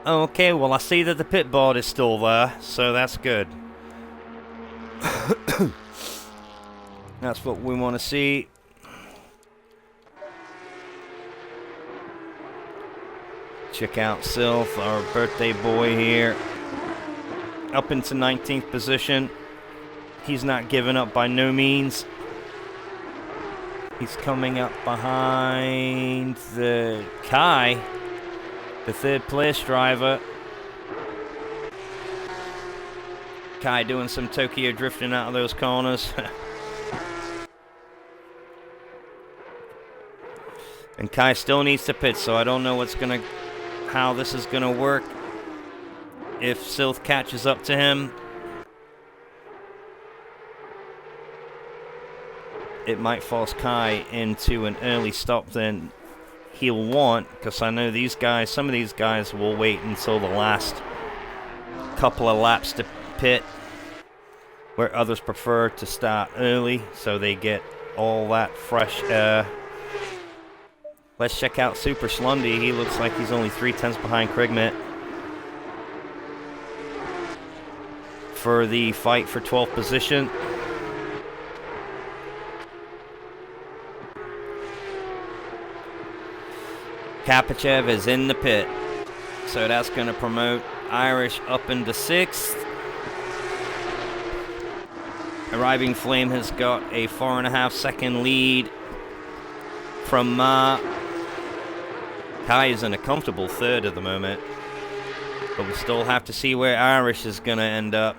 Okay, well I see that the pit board is still there, so that's good. That's what we want to see. Check out Sylph, our birthday boy here. Up into 19th position. He's not giving up by no means. He's coming up behind the Kai, the third place driver. Kai doing some Tokyo drifting out of those corners. And Kai still needs to pit, so I don't know how this is gonna work. If Sylph catches up to him, it might force Kai into an early stop than he'll want, because I know these guys, some of these guys will wait until the last couple of laps to pit, where others prefer to start early so they get all that fresh air. Let's check out Super Slundy. He looks like he's only 3/10 behind Krigmit for the fight for 12th position. Kapachev is in the pit, so that's going to promote Irish up into 6th. Arriving Flame has got a 4.5 second lead from Ma. Kai is in a comfortable 3rd at the moment, but we still have to see where Irish is going to end up,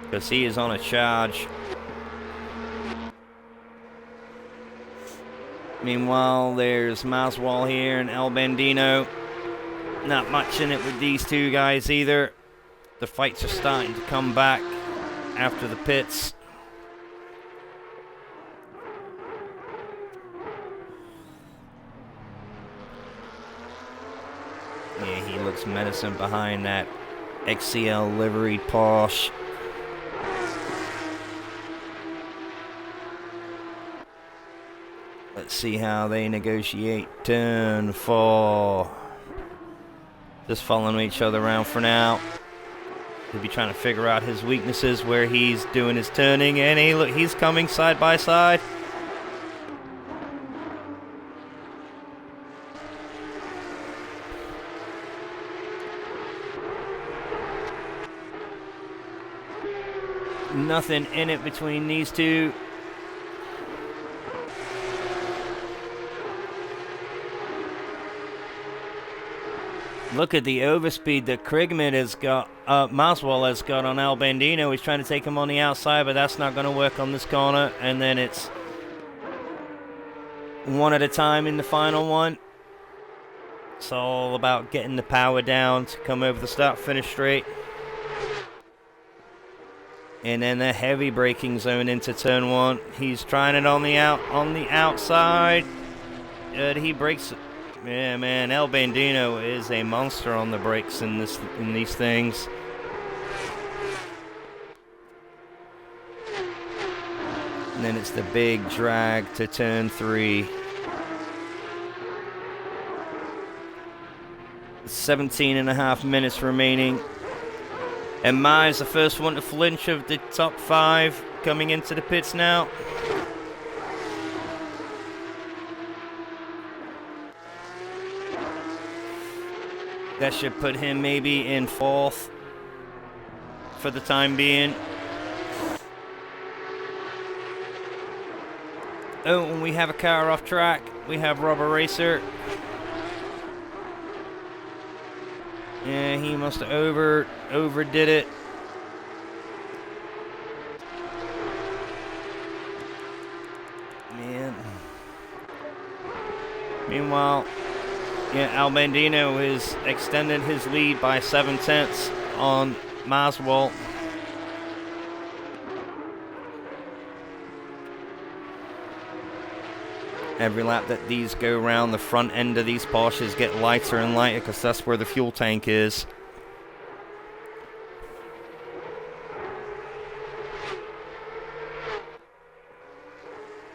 because he is on a charge. Meanwhile, there's Maswal here and El Bandino. Not much in it with these two guys either. The fights are starting to come back after the pits. Yeah, he looks menacing behind that XCL liveried Porsche. Let's see how they negotiate. Turn 4. Just following each other around for now. He'll be trying to figure out his weaknesses where he's doing his turning, and he's coming side by side. Nothing in it between these two. Look at the overspeed that Krigmit has got, Maswal has got on Al Bandino. He's trying to take him on the outside, but that's not going to work on this corner. And then it's one at a time in the final one. It's all about getting the power down to come over the start-finish straight. And then the heavy braking zone into turn 1. He's trying it on the outside. He breaks it. Yeah, man, El Bandino is a monster on the brakes in these things. And then it's the big drag to turn 3. 17.5 minutes remaining. And Ma is the first one to flinch of the top 5 coming into the pits now. That should put him maybe in 4th for the time being. Oh, and we have a car off track. We have Rubber Racer. Yeah, he must have overdid it. Man. Meanwhile, yeah, Al Bandino has extended his lead by 7/10 on Maswell. Every lap that these go around, the front end of these Porsches get lighter and lighter because that's where the fuel tank is.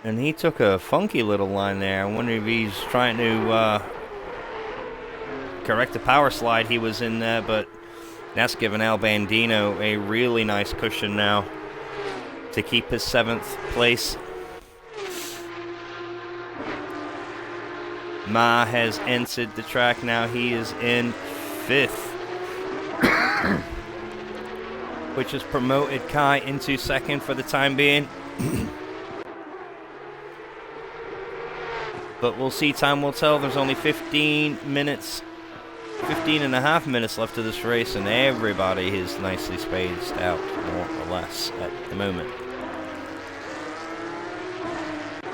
And he took a funky little line there. I wonder if he's trying to correct the power slide he was in there, but that's given Al Bandino a really nice cushion now to keep his 7th place. Ma has entered the track now. He is in 5th, which has promoted Kai into 2nd for the time being. But we'll see, time will tell. There's only 15 and a half minutes left of this race, and everybody is nicely spaced out, more or less, at the moment.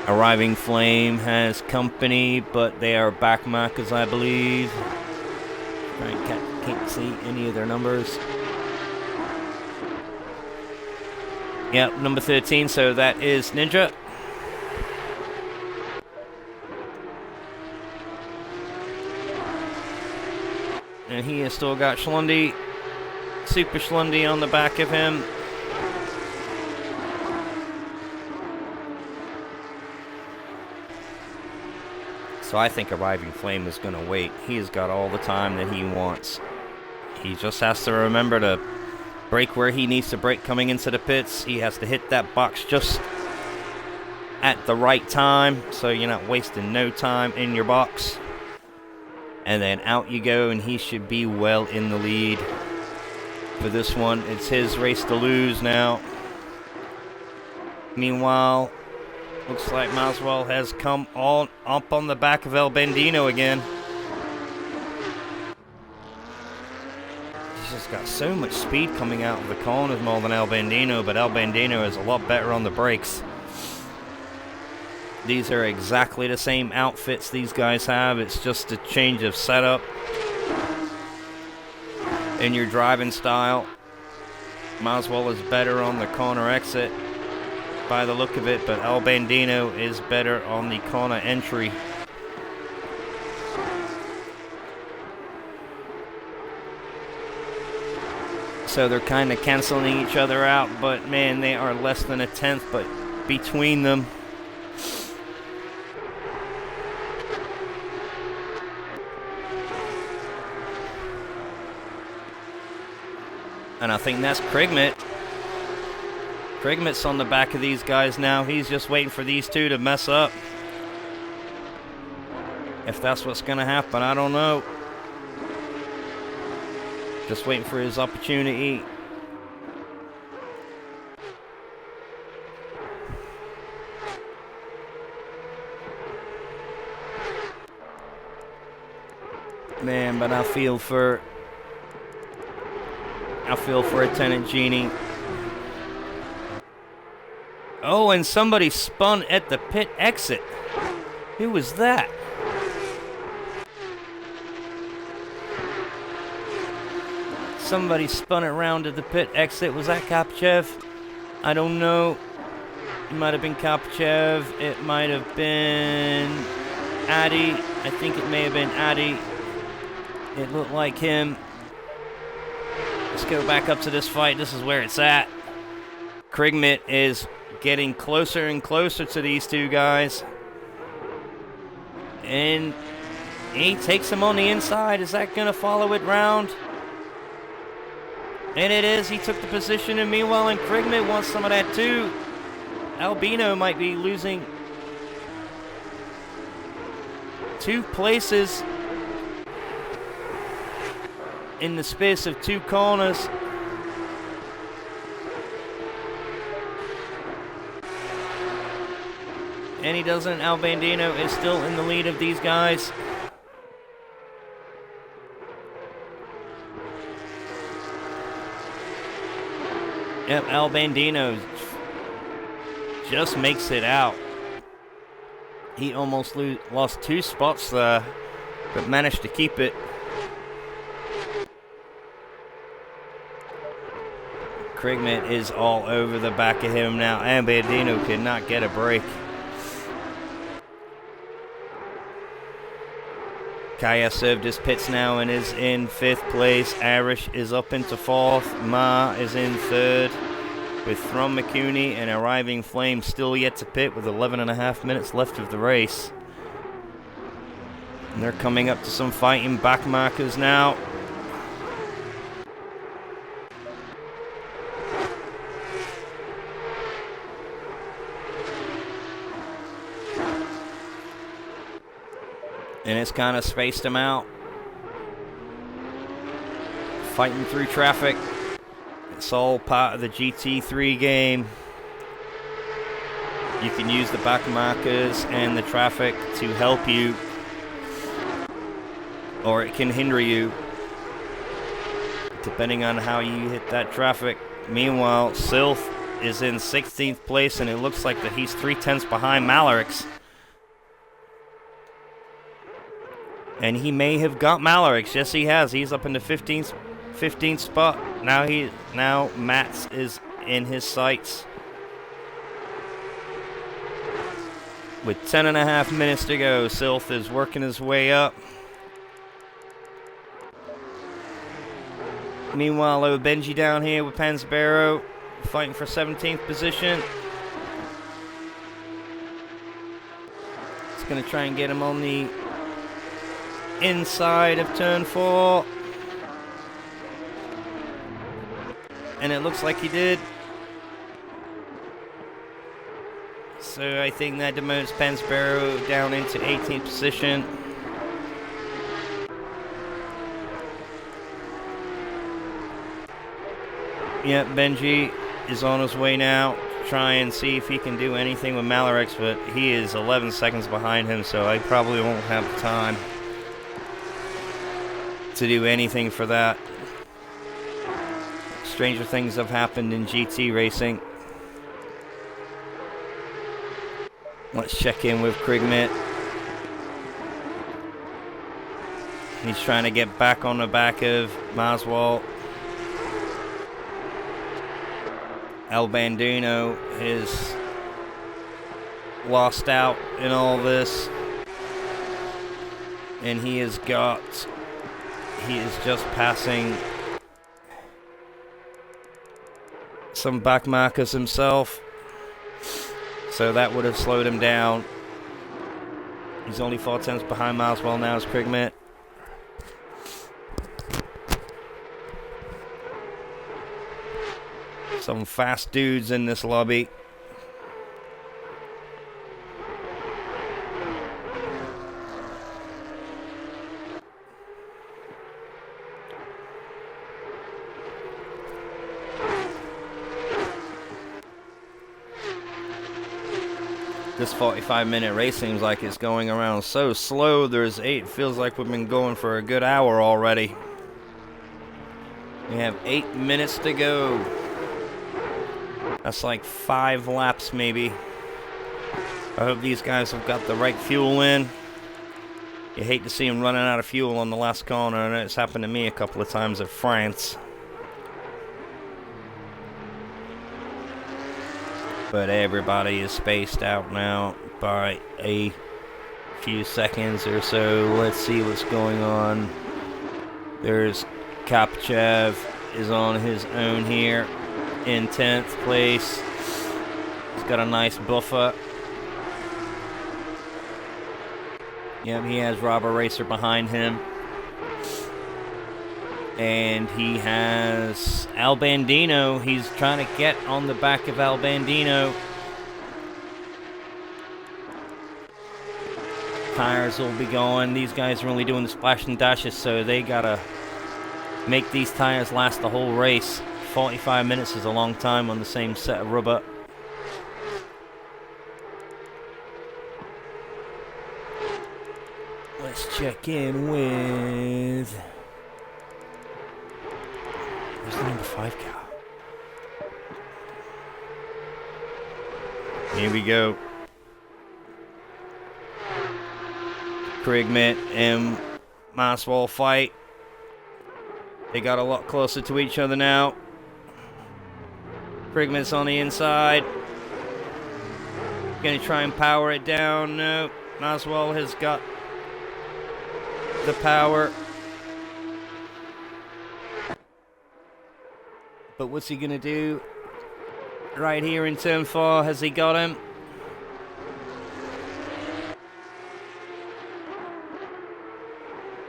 Arriving Flame has company, but they are back markers, I believe. I can't see any of their numbers. Yep, number 13, so that is Ninja. And he has still got Schlundy, Super Schlundy on the back of him. So I think Arriving Flame is going to wait. He has got all the time that he wants. He just has to remember to brake where he needs to brake coming into the pits. He has to hit that box just at the right time, so you're not wasting no time in your box. And then out you go, and he should be well in the lead for this one. It's his race to lose now. Meanwhile, looks like Maswell has come on up on the back of El Bandino again. He's just got so much speed coming out of the corners more than El Bandino, but El Bandino is a lot better on the brakes. These are exactly the same outfits these guys have. It's just a change of setup in your driving style. Maswell is better on the corner exit by the look of it, but El Bandino is better on the corner entry. So they're kind of canceling each other out, but man, they are less than a tenth but between them. And I think that's Krigmet. Krigmet's on the back of these guys now. He's just waiting for these two to mess up. If that's what's going to happen, I don't know. Just waiting for his opportunity. Man, but I feel for Lieutenant Genie. Oh, and somebody spun at the pit exit. Who was that? Somebody spun it around at the pit exit. Was that Kapachev? I don't know. It might have been Kapachev. It might have been Addy. I think it may have been Addy. It looked like him. Let's go back up to this fight. This is where it's at. Krigmet is getting closer and closer to these two guys. And he takes him on the inside. Is that going to follow it round? And it is. He took the position, and meanwhile, and Krigmet wants some of that too. Albino might be losing 2 places in the space of 2 corners. And he doesn't. Al Bandino is still in the lead of these guys. Yep, Al Bandino just makes it out. He almost lost 2 spots there, but managed to keep it. Krigman is all over the back of him now, and Bandino cannot get a break. Kaya served his pits now and is in 5th place. Arish is up into 4th. Ma is in 3rd. With Thrum McCooney and Arriving Flame still yet to pit with 11.5 minutes left of the race. And they're coming up to some fighting back markers now. And it's kind of spaced them out. Fighting through traffic. It's all part of the GT3 game. You can use the back markers and the traffic to help you, or it can hinder you, depending on how you hit that traffic. Meanwhile, Sylph is in 16th place, and it looks like that he's 3/10 behind Malarix. And he may have got Malarix. Yes, he has. He's up in the 15th spot. Now Mats is in his sights. With 10.5 minutes to go, Sylph is working his way up. Meanwhile, Benji down here with Panzabero fighting for 17th position. It's going to try and get him on the inside of turn 4. And it looks like he did. So I think that demotes Panzabero down into 18th position. Yep, Benji is on his way now to try and see if he can do anything with Malarix, but he is 11 seconds behind him, so I probably won't have the time to do anything for that. Stranger things have happened in GT racing. Let's check in with Krigman. He's trying to get back on the back of Maswal. Al Bandino is lost out in all this. And he is just passing some back markers himself. So that would have slowed him down. He's only 4/10 behind Maswell now as Krigman. Some fast dudes in this lobby. This 45-minute race seems like it's going around so slow. It feels like we've been going for a good hour already. We have 8 minutes to go. That's like 5 laps maybe. I hope these guys have got the right fuel in. You hate to see them running out of fuel on the last corner, and it's happened to me a couple of times at France. But everybody is spaced out now by a few seconds or so. Let's see what's going on. There's Kapachev is on his own here in 10th place. He's got a nice buffer. Yep, he has Robber Racer behind him. And he has Al Bandino. He's trying to get on the back of Al Bandino. Tires will be going. These guys are only doing the splash and dashes, so they gotta make these tires last the whole race. 45 minutes is a long time on the same set of rubber. check in with... Where's the number 5 car? Here we go. Krigmet and Maswell fight. They got a lot closer to each other now. Krigmet's on the inside. Gonna try and power it down. No. Maswell has got the power. But what's he gonna do? Right here in turn 4, has he got him?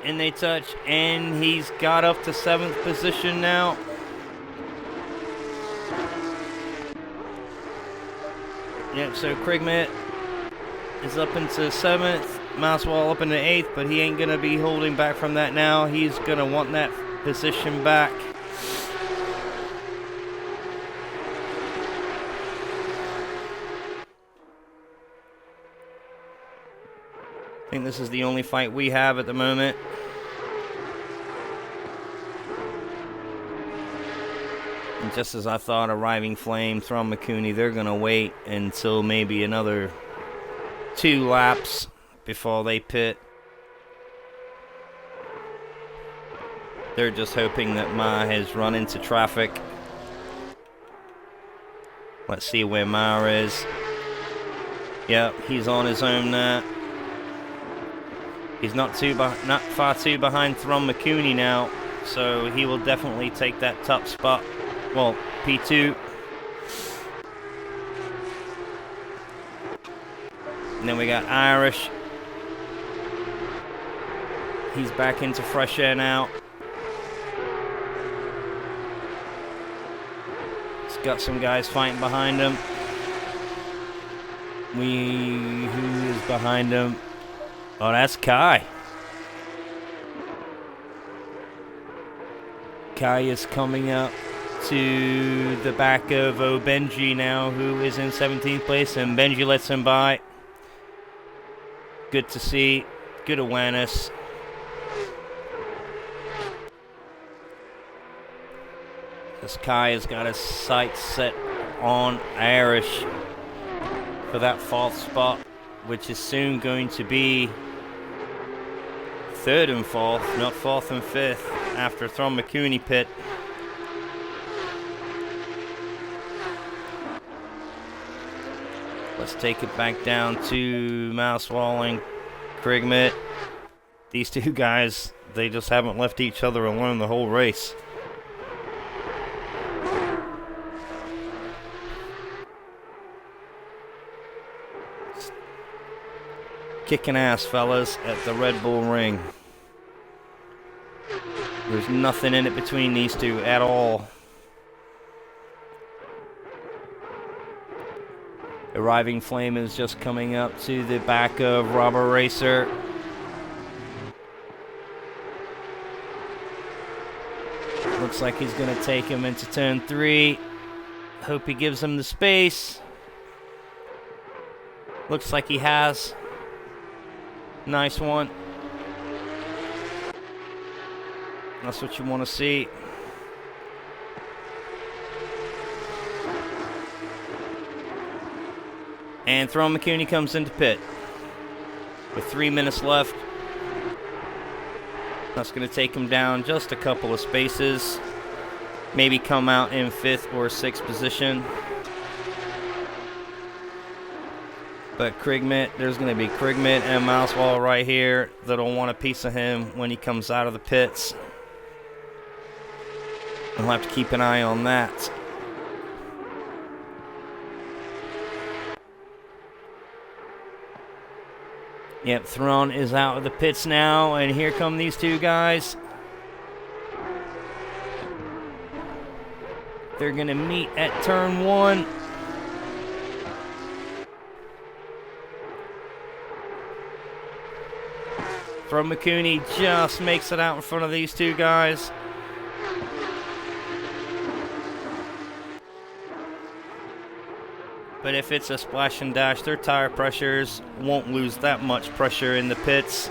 And they touch, and he's got up to 7th position now. Yep, so Krigmet is up into 7th, Maswell up into 8th, but he ain't going to be holding back from that now. He's going to want that position back. I think this is the only fight we have at the moment. And just as I thought, Arriving Flame, Throm McCooney, they're going to wait until maybe another 2 laps before they pit. They're just hoping that Ma has run into traffic. Let's see where Ma is. Yep, he's on his own now. He's not far too behind Throm McCooney now, so he will definitely take that top spot. Well, P2. And then we got Irish. He's back into fresh air now. He's got some guys fighting behind him. Who is behind him? Oh, that's Kai. Kai is coming up to the back of Benji now, who is in 17th place, and Benji lets him by. Good to see. Good awareness. This Kai has got his sights set on Irish for that 4th spot, which is soon going to be 3rd and 4th, not 4th and 5th, after Throm McCooney pit. Let's take it back down to Maswell and Krigmet. These 2 guys, they just haven't left each other alone the whole race. Kicking ass, fellas, at the Red Bull Ring. There's nothing in it between these 2 at all. Arriving Flame is just coming up to the back of Robber Racer. Looks like he's going to take him into turn 3. Hope he gives him the space. Looks like he has. Nice one. That's what you want to see. And Throm McCooney comes into pit with 3 minutes left. That's going to take him down just a couple of spaces. Maybe come out in 5th or 6th position. But Krigmet, there's going to be Krigmet and Maswell right here that'll want a piece of him when he comes out of the pits. We'll have to keep an eye on that. Yep, Thron is out of the pits now, and here come these 2 guys. They're going to meet at turn 1. Throm McCooney just makes it out in front of these 2 guys. But if it's a splash and dash, their tire pressures won't lose that much pressure in the pits.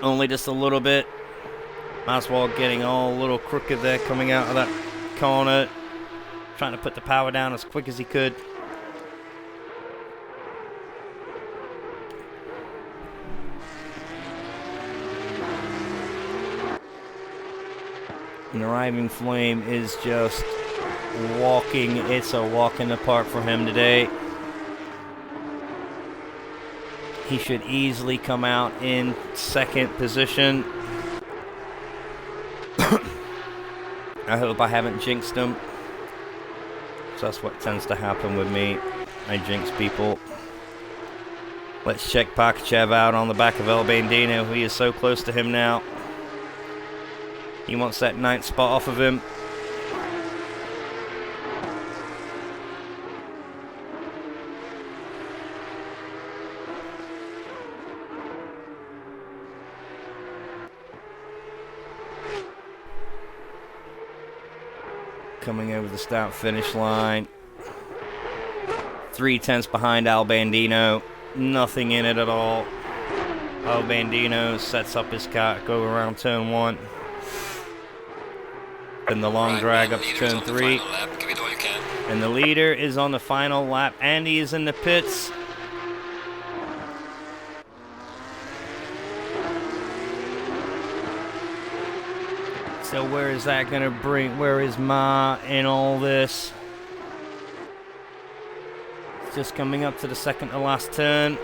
Only just a little bit. Oswald getting all a little crooked there, coming out of that corner. Trying to put the power down as quick as he could. And the Arriving Flame is just walking. It's a walk in the park for him today. He should easily come out in second position. I hope I haven't jinxed him. So that's what tends to happen with me. I jinx people. Let's check Pakachev out on the back of El Bandino. He is so close to him now. He wants that 9th spot off of him. Coming over the start finish line. 3/10 behind Al Bandino. Nothing in it at all. Al Bandino sets up his car, go around turn 1. Then the long drag up to turn 3. And the leader is on the final lap. Andy is in the pits. So where is that going to bring? Where is Ma in all this? It's just coming up to the second to last turn.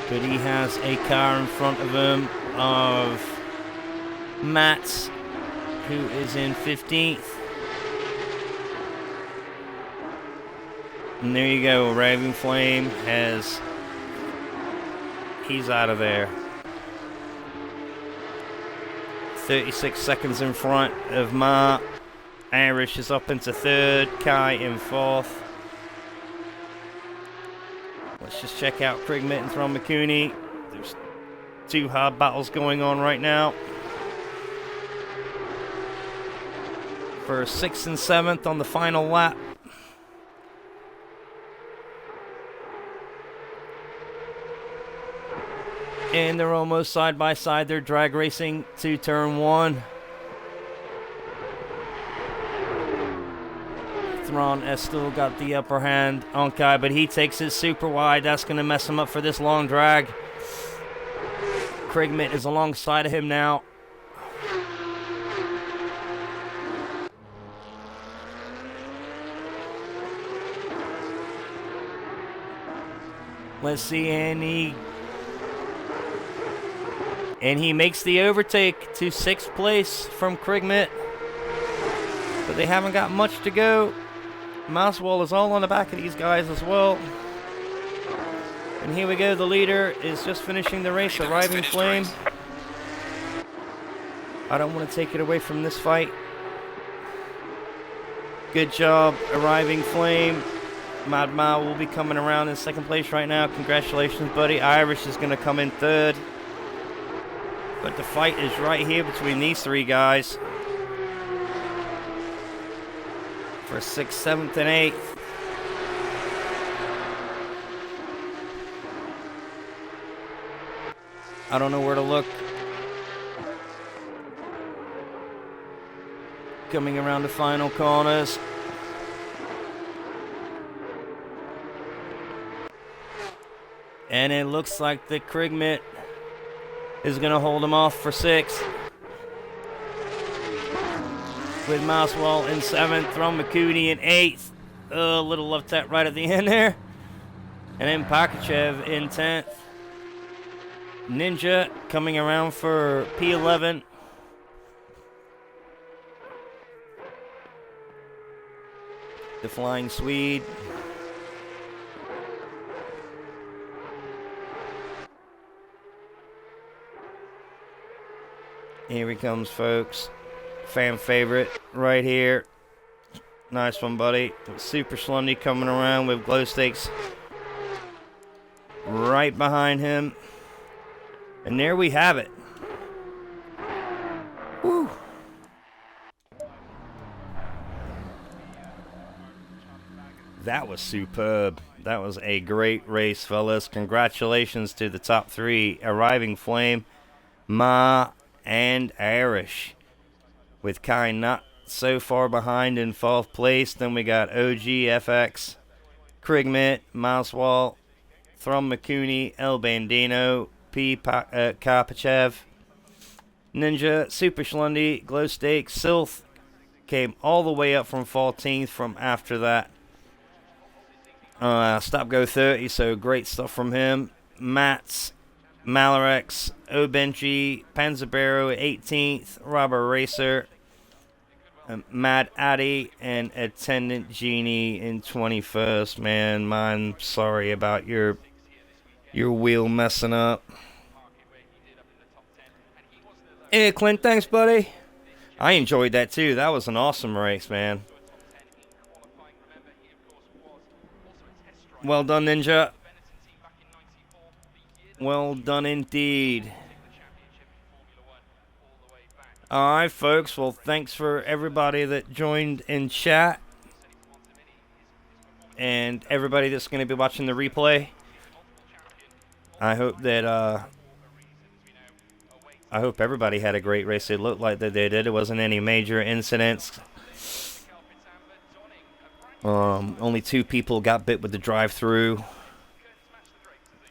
But he has a car in front of him of Matt, who is in 15th. And there you go, Raven Flame has... He's out of there. 36 seconds in front of Ma. Irish is up into 3rd. Kai in 4th. Let's just check out Craig Mitton from McCooney. There's 2 hard battles going on right now. For 6th and 7th on the final lap. And they're almost side by side. They're drag racing to turn 1. Thrawn has still got the upper hand on Kai, but he takes it super wide. That's going to mess him up for this long drag. Craig Mitt is alongside of him now. Let's see, and he makes the overtake to 6th place from Craig Mitt. But they haven't got much to go. Mousewall is all on the back of these guys as well. And here we go, the leader is just finishing the race, Arriving Flame. I don't want to take it away from this fight. Good job, Arriving Flame. Mad Ma will be coming around in 2nd place right now. Congratulations, buddy. Irish is going to come in 3rd. But the fight is right here between these 3 guys. For 6th, 7th, and 8th. I don't know where to look. Coming around the final corners. And it looks like the Craig Mitt is going to hold him off for 6th. With Mousewall in 7th, Throm McCooney in 8th. A little love tap right at the end there. And then Pakachev in 10th. Ninja coming around for P11. The Flying Swede. Here he comes, folks. Fan favorite right here. Nice one, buddy. Super Slundy coming around with glow stakes right behind him. And there we have it. Woo. That was superb. That was a great race, fellas. Congratulations to the top three, Arriving Flame, Ma, and Irish. With Kai not so far behind in 4th place. Then we got OG, FX, Krigmit, Mousewall, Thrum McCooney, El Bandino, P. Karpachev, Ninja, Super Schlundy, Glow Steak, Sylth came all the way up from 14th from after that. Stop Go 30, so great stuff from him. Mats, Malarex, Obenji, Panzabero 18th, Robert Racer, Mad Addy, and Attendant Genie in 21st. Man, I'm sorry about your wheel messing up. Hey, Clint, thanks, buddy. I enjoyed that, too. That was an awesome race, man. Well done, Ninja. Well done indeed. Alright, folks. Well, thanks for everybody that joined in chat. And everybody that's going to be watching the replay. I hope that, I hope everybody had a great race. It looked like that they did. It wasn't any major incidents. Only 2 people got bit with the drive-through.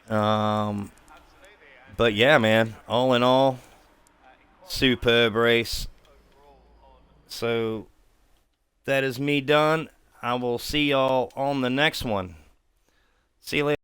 But yeah, man. All in all, superb race. So that is me done. I will see y'all on the next one. See you later.